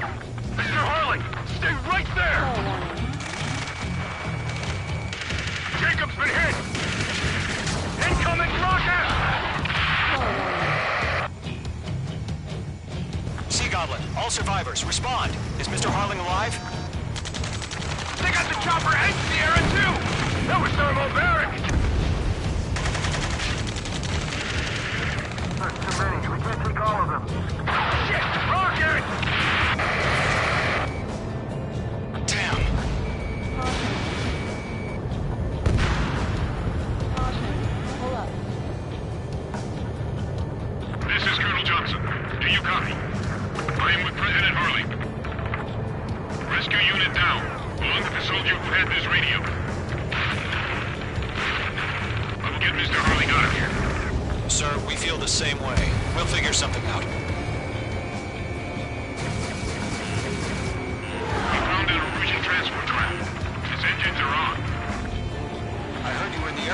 Mr. Harley, stay right there! Jacob's been hit! Incoming rocket! Sea Goblin, all survivors, respond. Is Mr. Harling alive? They got the chopper and Sierra too! That was thermobaric! There's too many. We can't take all of them. Shit! Rocket! Damn. This is Colonel Johnson. Do you copy? I am with President Harley. Rescue unit down, along with the soldier who had this radio. I will get Mr. Harley out of here. Sir, we feel the same way. We'll figure something out.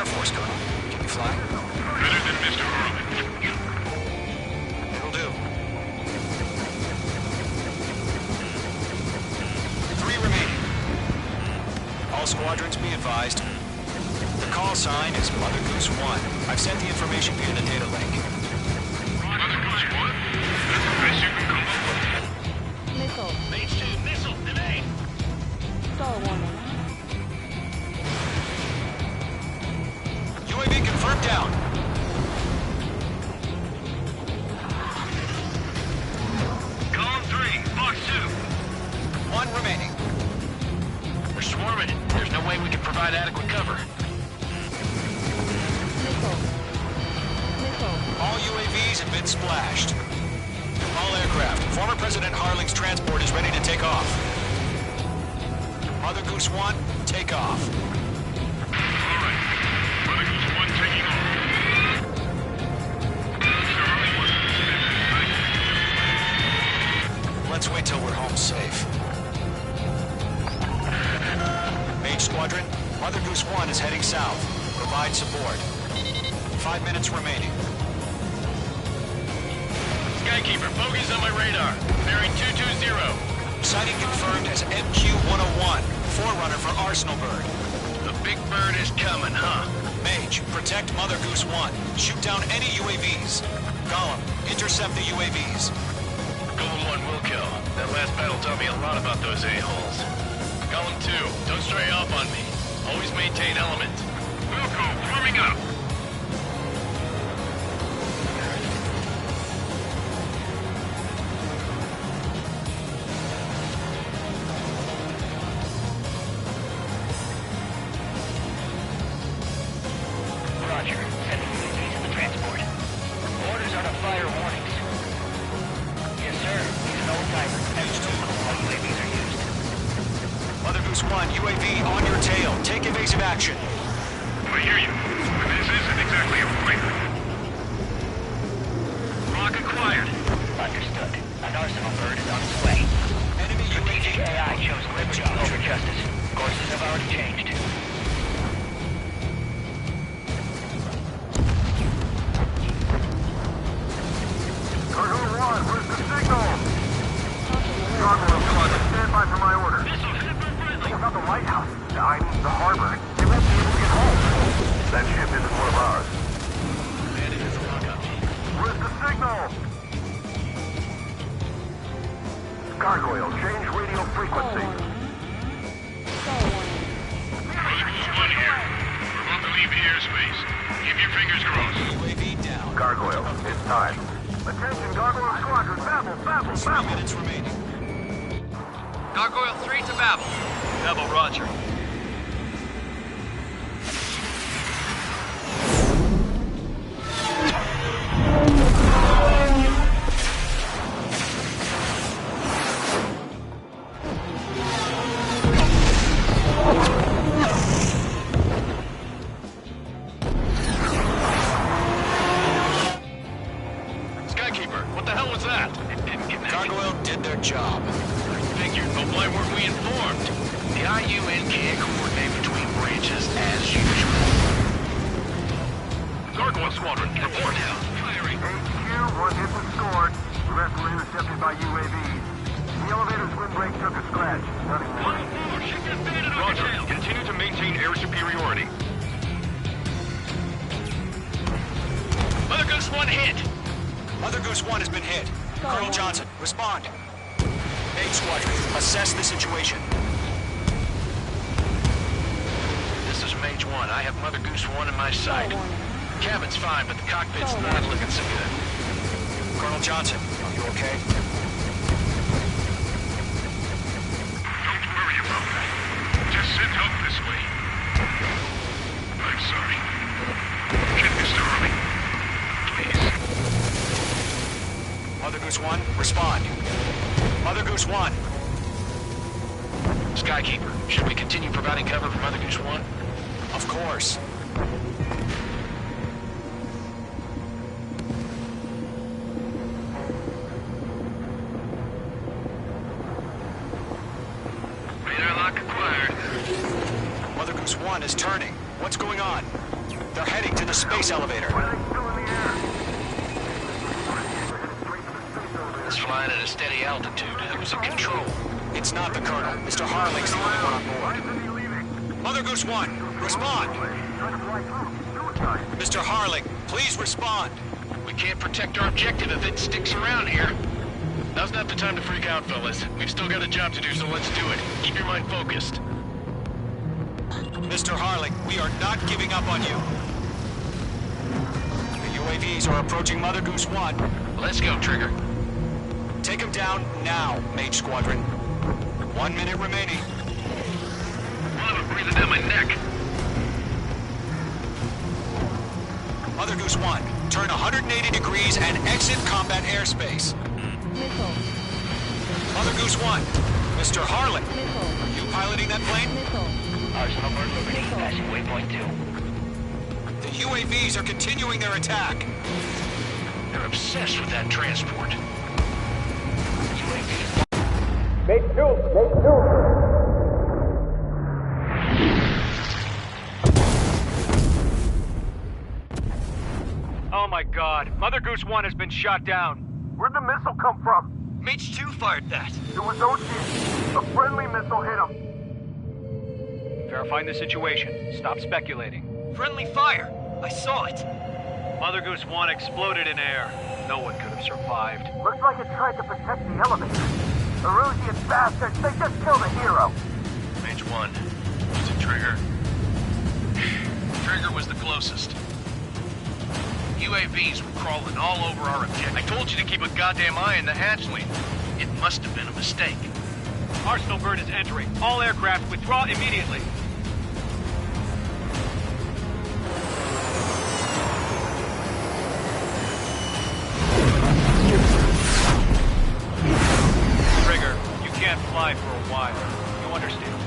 Air Force, Colonel. Can you fly? Better than Mr. Harlan. It'll do. 3 remaining. All squadrons be advised. The call sign is Mother Goose 1. I've sent the information via the data link. Mother Goose 1? That's the best you can come up with. Missile. Mage 2, missile, evade! Star warning. UAV confirmed down. Column 3, box 2. 1 remaining. We're swarming. There's no way we can provide adequate cover. Missile. Missile. All UAVs have been splashed. All aircraft. Former President Harling's transport is ready to take off. Mother Goose 1, take off. All right. Mother Goose 1 taking off. Mr. Harlan wants to spend Let's wait till we're home safe. Mage Squadron, Mother Goose 1 is heading south. Provide support. 5 minutes remaining. Skykeeper, bogey's on my radar. Bearing 220. Sighting confirmed as MQ-101, forerunner for Arsenal Bird. The big bird is coming, huh? Mage, protect Mother Goose 1. Shoot down any UAVs. Gollum, intercept the UAVs. Golem 1 will kill. That last battle taught me a lot about those a-holes. Golem 2, don't stray off on me. Always maintain element. Wilco, warming up. Roger. Sending UAVs in the transport. Orders are to fire warnings. Yes, sir. He's an old timer. That's no clue how UAVs are used. Mother Goose 1, UAV on your tail. Take evasive action. I hear you. But this isn't exactly a fight. Rock acquired. Understood. An Arsenal Bird is on its way. Enemy Strategic UAV. AI chose liberty over justice. Courses have already changed. Cargo 1, where's the signal? Cargo 1, stand by for my order. What about the lighthouse? I mean, the harbor. They won't be able to get home. That ship isn't one of ours. Where's the signal? Gargoyle, change radio frequency. Star warning. Mother Goose 1 here. We're about to leave the airspace. Keep your fingers crossed. UAV down. Gargoyle, it's time. Attention, Gargoyle Squadron, Babel, Babel, 3 Babel. minutes remaining. Gargoyle 3 to Babel. Babel, roger. Skykeeper, what the hell was that? It didn't get Gargoyle did their job. Figured, but why weren't we informed? The IUN can't coordinate between branches as usual. Gargoyle Squadron, report. Firing. HQ, one hit was scored. The rest were intercepted by UAVs. The elevator's windbreak took a scratch. Nothing more. Roger. Continue to maintain air superiority. Mother Goose 1 hit. Mother Goose 1 has been hit. Colonel Johnson, respond. Mage Squadron, assess the situation. This is Mage 1. I have Mother Goose 1 in my sight. Cabin's fine, but the cockpit's not looking so good. Colonel Johnson, are you okay? Don't worry about that. Just send help this way. I'm sorry. Get Mr. Harlan. Please. Mother Goose 1, respond. Mother Goose 1. Skykeeper, should we continue providing cover for Mother Goose 1? Of course. Radar lock acquired. Mother Goose 1 is turning. What's going on? the space elevator. It's flying at a steady altitude. Who's in control? It's not the Colonel. Mr. Harling's the only one on board. Mother Goose 1, respond! Mr. Harling, please respond. We can't protect our objective if it sticks around here. Now's not the time to freak out, fellas. We've still got a job to do, so let's do it. Keep your mind focused. Mr. Harling, we are not giving up on you. The UAVs are approaching Mother Goose 1. Let's go, Trigger. Take them down now, Mage Squadron. 1 minute remaining. One of them breathing down my neck. Mother Goose 1, turn 180 degrees and exit combat airspace. Missile. Mother Goose 1, Mr. Harling. Missile. Are you piloting that plane? Missile. Arsenal Bird Liberty, passing waypoint 2. The UAVs are continuing their attack. They're obsessed with that transport. Make two! Make two! Oh my god, Mother Goose 1 has been shot down. Where'd the missile come from? Mage 2 fired that. It was Ocean. A friendly missile hit him. Verifying the situation. Stop speculating. Friendly fire! I saw it! Mother Goose 1 exploded in air. No one could have survived. Looks like it tried to protect the elevator. Erusian bastards, they just killed a hero. Mage 1. Was it Trigger? Trigger was the closest. UAVs were crawling all over our objective. I told you to keep a goddamn eye on the hatchling. It must have been a mistake. Arsenal Bird is entering. All aircraft withdraw immediately. Trigger, you can't fly for a while. You understand?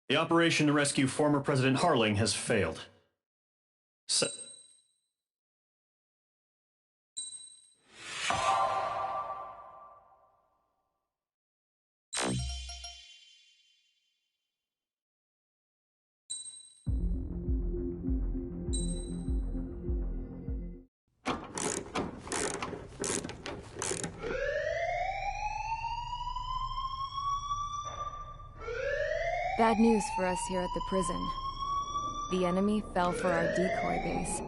The operation to rescue former President Harling has failed. Bad news for us here at the prison. The enemy fell for our decoy base.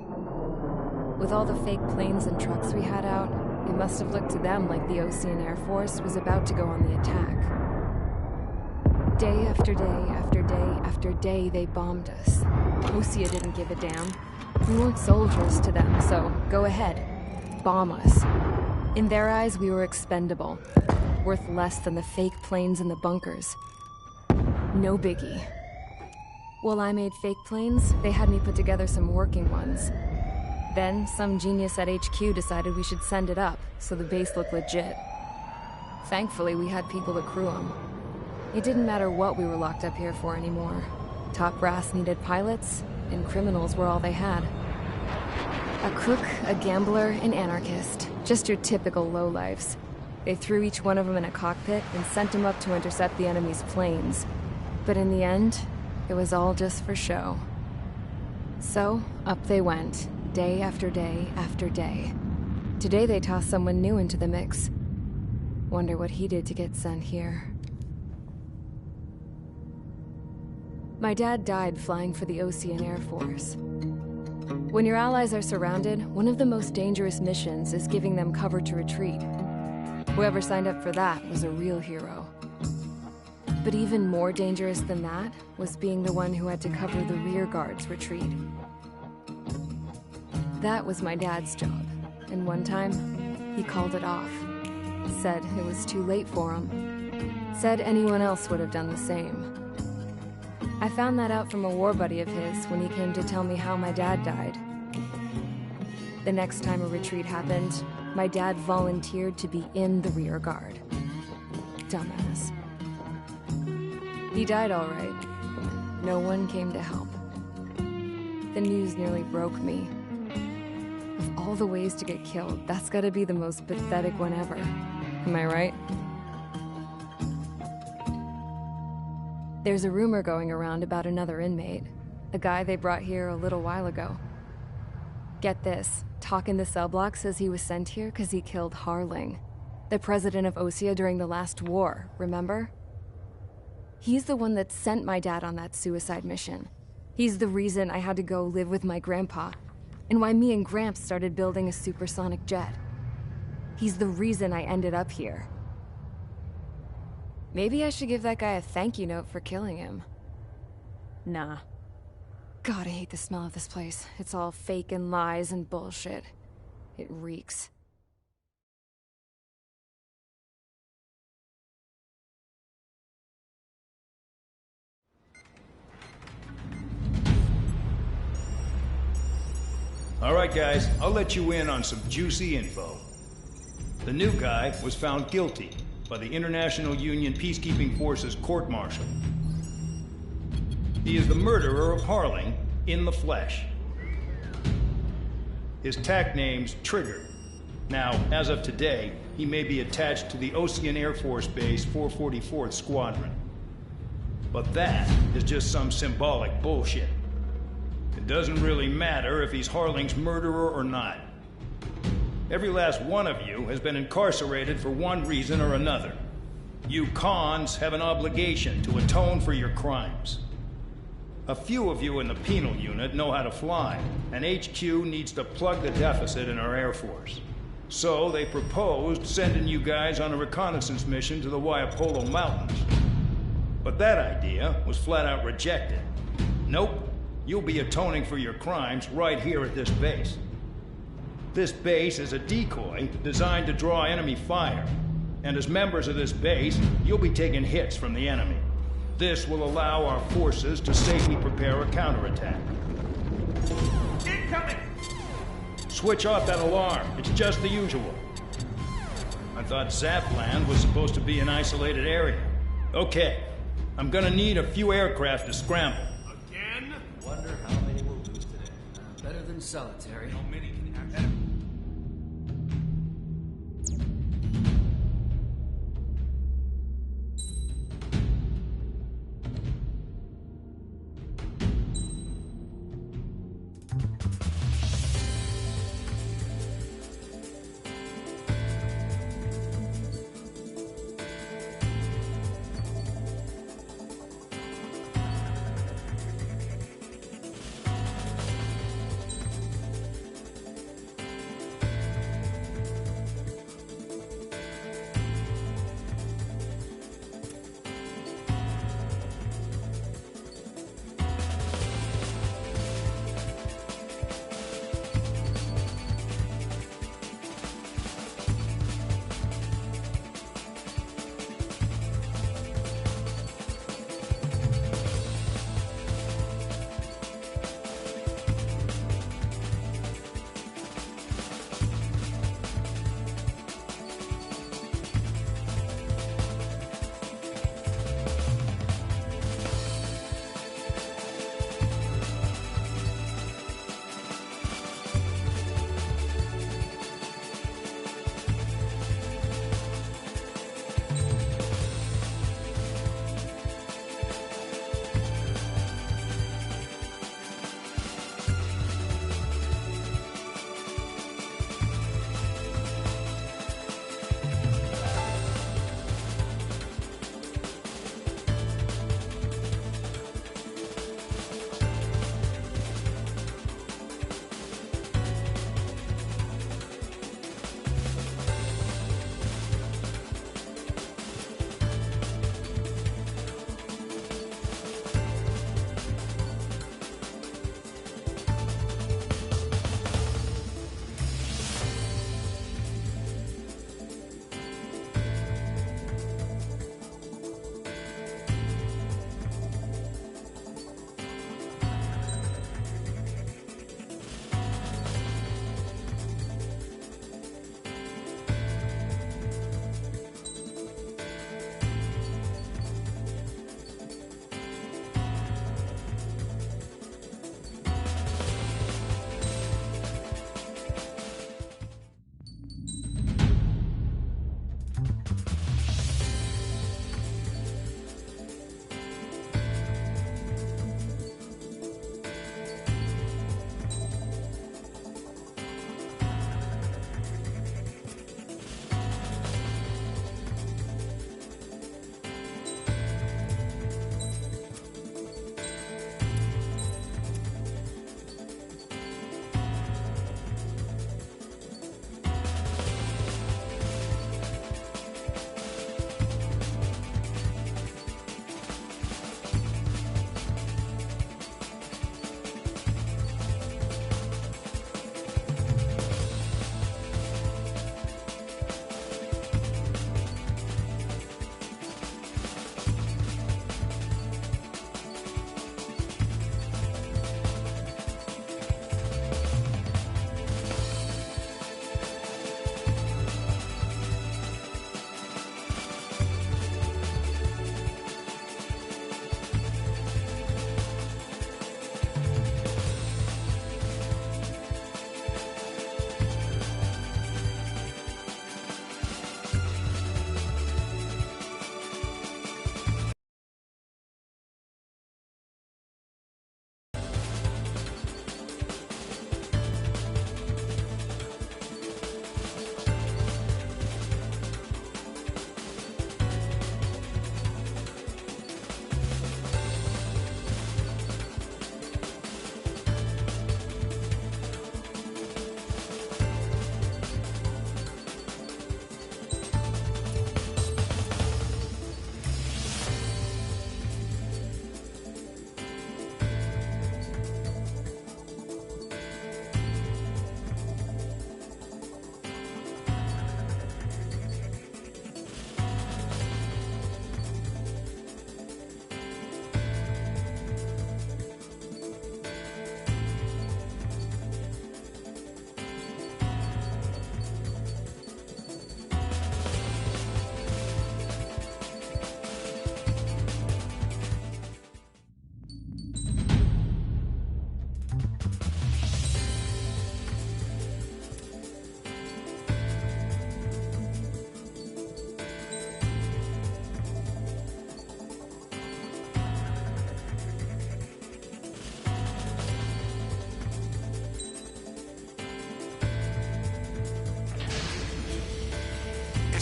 With all the fake planes and trucks we had out, it must have looked to them like the Osean Air Force was about to go on the attack. Day after day after day after day, they bombed us. Osea didn't give a damn. We weren't soldiers to them, so go ahead. Bomb us. In their eyes, we were expendable. Worth less than the fake planes in the bunkers. No biggie. While I made fake planes, they had me put together some working ones. Then, some genius at HQ decided we should send it up, so the base looked legit. Thankfully, we had people to crew them. It didn't matter what we were locked up here for anymore. Top brass needed pilots, and criminals were all they had. A crook, a gambler, an anarchist. Just your typical lowlifes. They threw each one of them in a cockpit and sent them up to intercept the enemy's planes. But in the end, it was all just for show. So, up they went, day after day after day. Today they tossed someone new into the mix. Wonder what he did to get sent here. My dad died flying for the Osean Air Force. When your allies are surrounded, one of the most dangerous missions is giving them cover to retreat. Whoever signed up for that was a real hero. But even more dangerous than that was being the one who had to cover the rear guard's retreat. That was my dad's job, and one time, he called it off. Said it was too late for him. Said anyone else would have done the same. I found that out from a war buddy of his when he came to tell me how my dad died. The next time a retreat happened, my dad volunteered to be in the rear guard. Dumbass. He died all right. No one came to help. The news nearly broke me. all the ways to get killed, that's gotta be the most pathetic one ever. Am I right? There's a rumor going around about another inmate. A guy they brought here a little while ago. Get this, talk in the cell block says he was sent here because he killed Harling, the president of Osea during the last war, remember? He's the one that sent my dad on that suicide mission. He's the reason I had to go live with my grandpa, and why me and Gramps started building a supersonic jet. He's the reason I ended up here. Maybe I should give that guy a thank you note for killing him. Nah. God, I hate the smell of this place. It's all fake and lies and bullshit. It reeks. All right, guys, I'll let you in on some juicy info. The new guy was found guilty by the International Union Peacekeeping Forces court-martial. He is the murderer of Harling in the flesh. His TAC name's Trigger. Now, as of today, he may be attached to the Osean Air Force Base 444th Squadron. But that is just some symbolic bullshit. It doesn't really matter if he's Harling's murderer or not. Every last one of you has been incarcerated for one reason or another. You cons have an obligation to atone for your crimes. A few of you in the penal unit know how to fly, and HQ needs to plug the deficit in our Air Force. So they proposed sending you guys on a reconnaissance mission to the Waiapolo Mountains. But that idea was flat out rejected. Nope, you'll be atoning for your crimes right here at this base. This base is a decoy designed to draw enemy fire, and as members of this base, you'll be taking hits from the enemy. This will allow our forces to safely prepare a counterattack. Incoming! Switch off that alarm. It's just the usual. I thought Zapland was supposed to be an isolated area. Okay, I'm gonna need a few aircraft to scramble. Again? Wonder how many we'll lose today. Better than solitary. How many can have?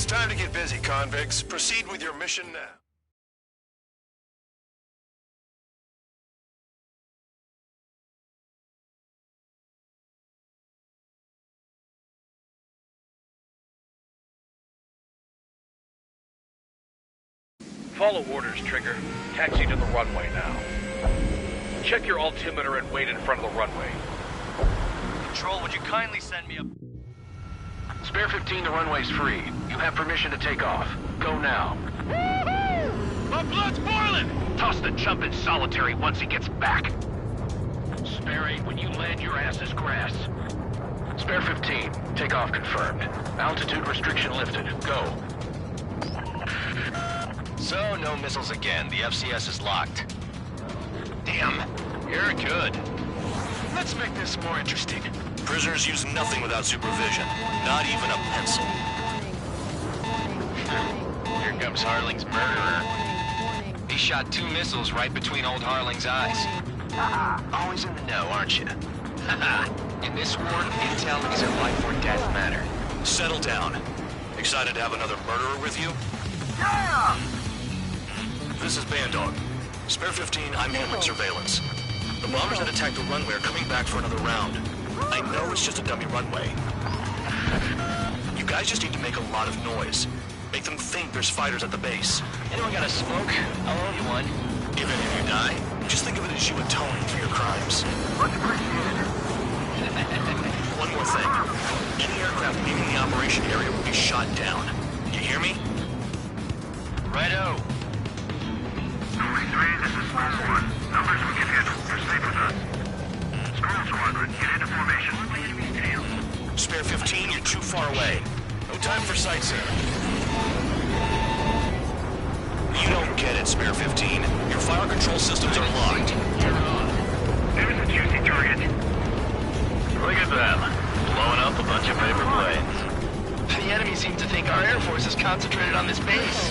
It's time to get busy, convicts. Proceed with your mission now. Follow orders, Trigger. Taxi to the runway now. Check your altimeter and wait in front of the runway. Control, would you kindly send me a... Spare 15, the runway's free. You have permission to take off. Go now. My blood's boiling! Toss the chump in solitary once he gets back. Spare 8, when you land, your ass is grass. Spare 15, takeoff confirmed. Altitude restriction lifted. Go. So, no missiles again. The FCS is locked. Damn. You're good. Let's make this more interesting. Prisoners use nothing without supervision. Not even a pencil. Here comes Harling's murderer. He shot 2 missiles right between old Harling's eyes. Always in the know, aren't you? In this war, intel is a life or death matter. Settle down. Excited to have another murderer with you? Yeah! This is Bandog. Spare 15, I'm handling surveillance. The bombers that attacked the runway are coming back for another round. I know it's just a dummy runway. You guys just need to make a lot of noise. Make them think there's fighters at the base. Anyone got a smoke? I'll owe you one. If any of you die, just think of it as you atoning for your crimes. Much appreciated. One more thing. Any aircraft leaving the operation area will be shot down. You hear me? Righto. Only 3, this is Storm 1. Numbers we can handle. Proceed with us. Squirrel Squadron, get into formation. Spare 15, you're too far away. No time for sightseeing. You don't get it, Spare 15. Your fire control systems are locked. You're on. There's a juicy target. Look at them. Blowing up a bunch of paper planes. The enemy seems to think our Air Force is concentrated on this base.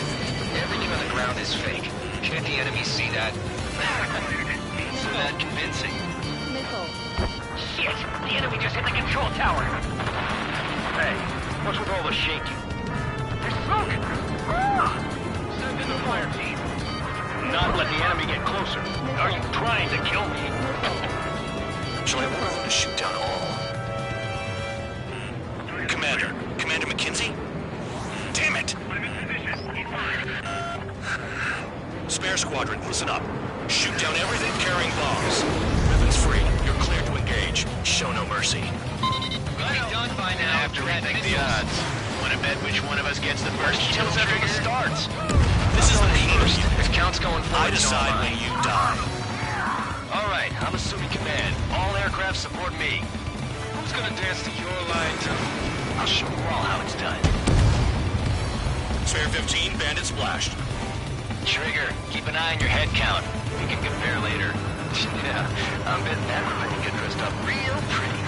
Everything on the ground is fake. Can't the enemy see that? Isn't that convincing? Missile. Shit! The enemy just hit the control tower! Hey, what's with all the shaking? There's smoke! Send in the fire team. Not let the enemy get closer. Are you trying to kill me? Shall I order them to shoot down all? Commander McKenzie? Damn it! I'm in position. Keep firing. Spare Squadron, listen up. Shoot down everything carrying bombs. Ribbon's free. You're cleared to engage. Show no mercy. Be done by now. I have to rethink the odds. Want to bet which one of us gets the first kill trigger starts? This is the first. If count's going forward, I decide when you die. All right, I'm assuming command. All aircraft support me. Who's gonna dance to your line too? I'll show you all how it's done. Spare 15, bandit splashed. Trigger, keep an eye on your head count. We can compare later. Yeah, I'm betting everybody can get dressed up real pretty.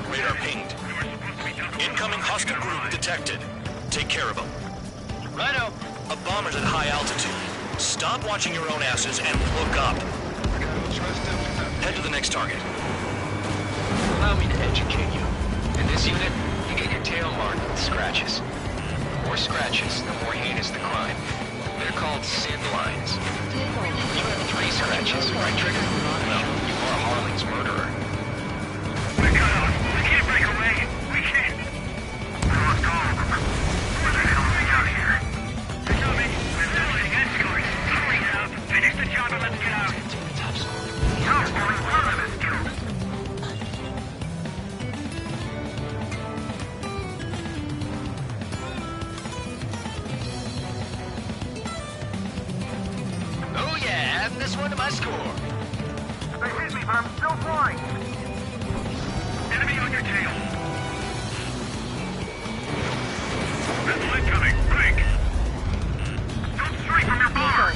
Radar pinged. Incoming hostile group detected. Take care of them. Righto. A bomber's at high altitude. Stop watching your own asses and look up. Head to the next target. Allow me to educate you. In this unit, you get your tail marked with scratches. The more scratches, the more heinous the crime. They're called sin lines. You have 3 scratches, right, Trigger? Well, you are Harling's murderer. We're cut off. We can't break away. We can't. Let's go. Where the hell are we out here? They're coming. We're building escorts. Hurry now. Finish the job and let's get out. You're only one of us, dude. Oh yeah, add this one to my score. They hit me, but I'm still flying. Enemy on your tail. Missile incoming. Break. Don't strike from your bar.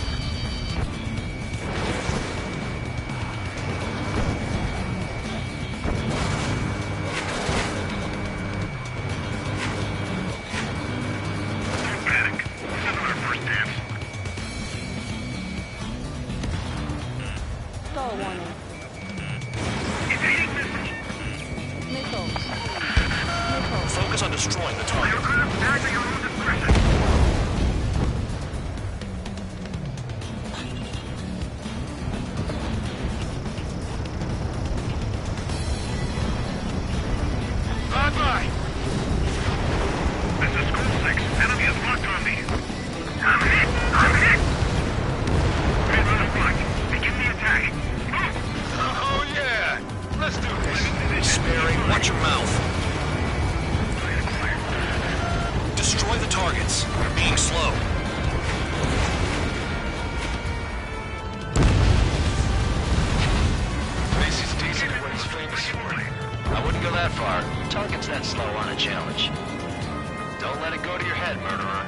Don't panic. This isn't our first dance. Star warning. Evading missile. Missile. Focus on destroying the target. Let's do this. Sparing, watch your mouth. Destroy the targets. You're being slow. This is decent at what he's famous for. I wouldn't go that far. Target's that slow on a challenge. Don't let it go to your head, murderer.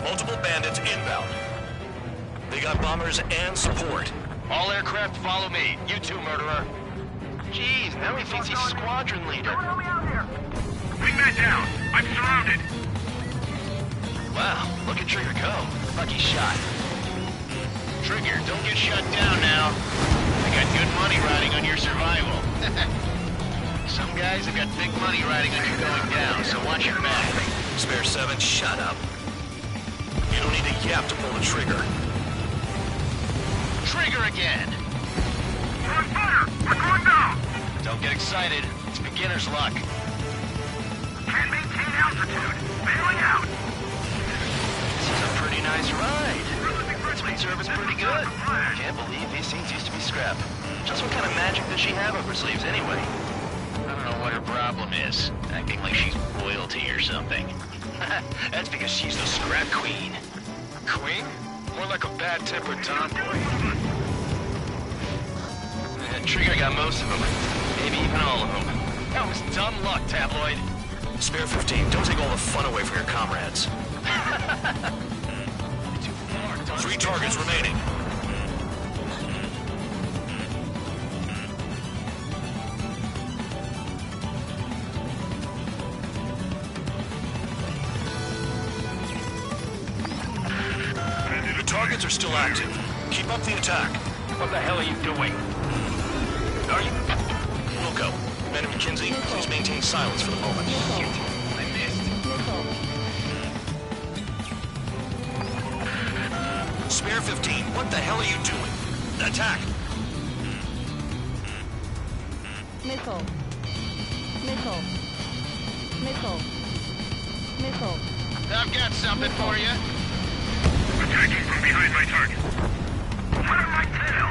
Multiple bandits inbound. They got bombers and support. All aircraft follow me. You too, murderer. Jeez, now he thinks he's squadron leader. Bring that down. I'm surrounded. Wow, look at Trigger go. Lucky shot. Trigger, don't get shut down now. I got good money riding on your survival. Some guys have got big money riding on you going down, so watch your back. Spare 7, shut up. You don't need a yap to pull the trigger. Trigger again! We're on fire! We're going down! Don't get excited. It's beginner's luck. Can't maintain altitude. Bailing out. This is a pretty nice ride. Speed service pretty good. Can't believe these things used to be scrap. Just what kind of magic does she have up her sleeves anyway? I don't know what her problem is. Acting like she's royalty or something. That's because she's the scrap queen. Queen? More like a bad-tempered tomboy. Trigger got most of them. Maybe even all of them. That was dumb luck, Tabloid. Spare 15, don't take all the fun away from your comrades. 3 targets remaining. The targets are still active. Keep up the attack. What the hell are you doing? Are you... Wilco, Man McKenzie, please maintain silence for the moment. I missed. Spare 15, what the hell are you doing? Attack! Missile. Missile. Missile. Missile. I've got something for you. Attacking from behind my target. What on my tail?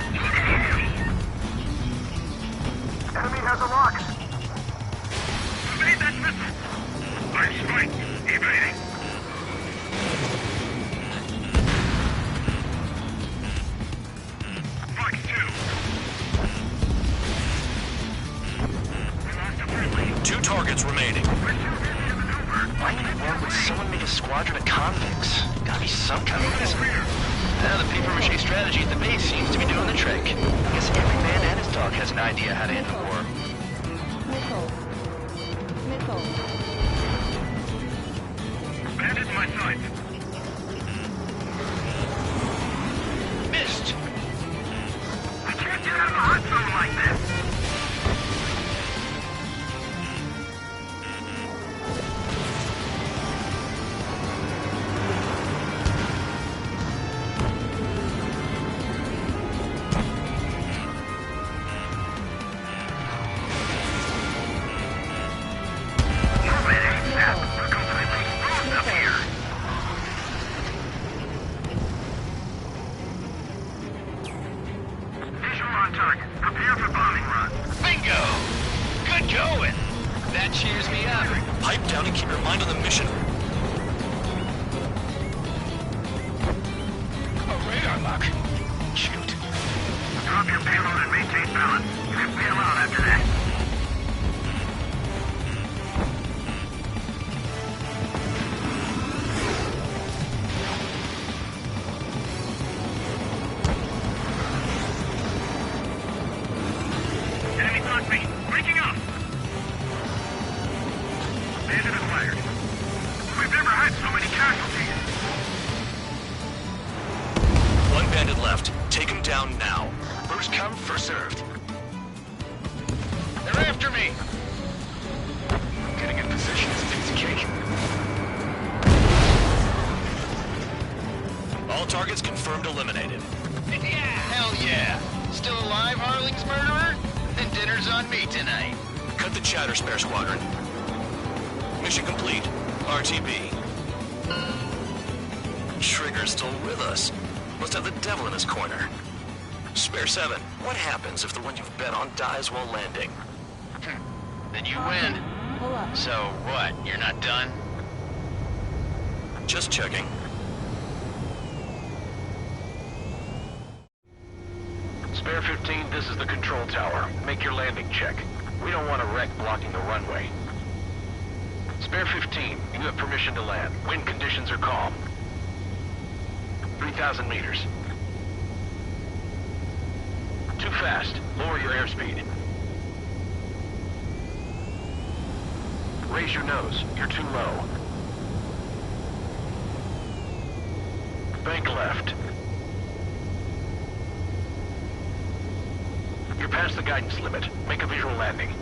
Enemy has a lock. Evade that missile. I'm strike. Evading. Fox 2. We lost a friendly. 2 targets remaining. Why in the world would someone make a squadron of convicts? Gotta be some kind of reason. Now the paper-mache strategy at the base seems to be doing the trick. I guess every man and his dog has an idea how to end the war. Missile. Missile. Bandit in my sight. Missed! I can't get out of the hot zone like this. Pipe down and keep your mind on the mission. A radar lock. Shoot. Drop your payload and maintain balance. You can bail out after that. Enemy got me. Breaking up. Bandit is fired. We've never had so many casualties. 1 bandit left. Take him down now. First come, first served. They're after me! Getting in position is a piece of cake. All targets confirmed eliminated. Hell yeah! Still alive, Harling's murderer? Then dinner's on me tonight. Cut the chatter, Spare Squadron. Mission complete. RTB. Trigger's still with us. Must have the devil in his corner. Spare 7, what happens if the one you've bet on dies while landing? Then you win. Pull up. So what, you're not done? Just checking. Spare 15, this is the control tower. Make your landing check. We don't want a wreck blocking the runway. Spare 15, you have permission to land. Wind conditions are calm. 3,000 meters. Too fast. Lower your airspeed. Raise your nose. You're too low. Bank left. You're past the guidance limit. Make a visual landing.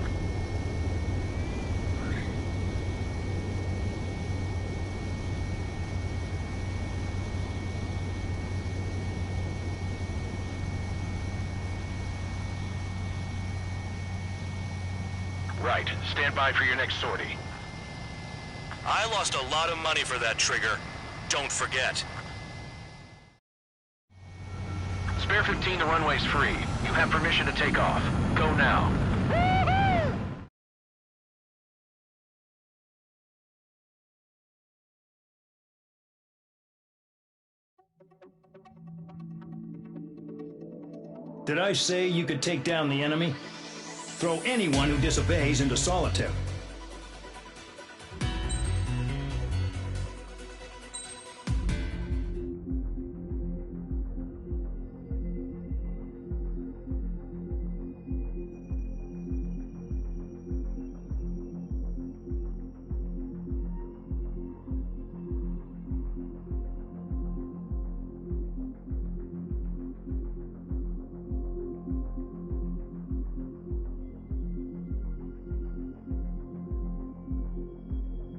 Right. Stand by for your next sortie. I lost a lot of money for that trigger. Don't forget. Spare 15, the runway's free. You have permission to take off. Go now. Did I say you could take down the enemy? Throw anyone who disobeys into solitary.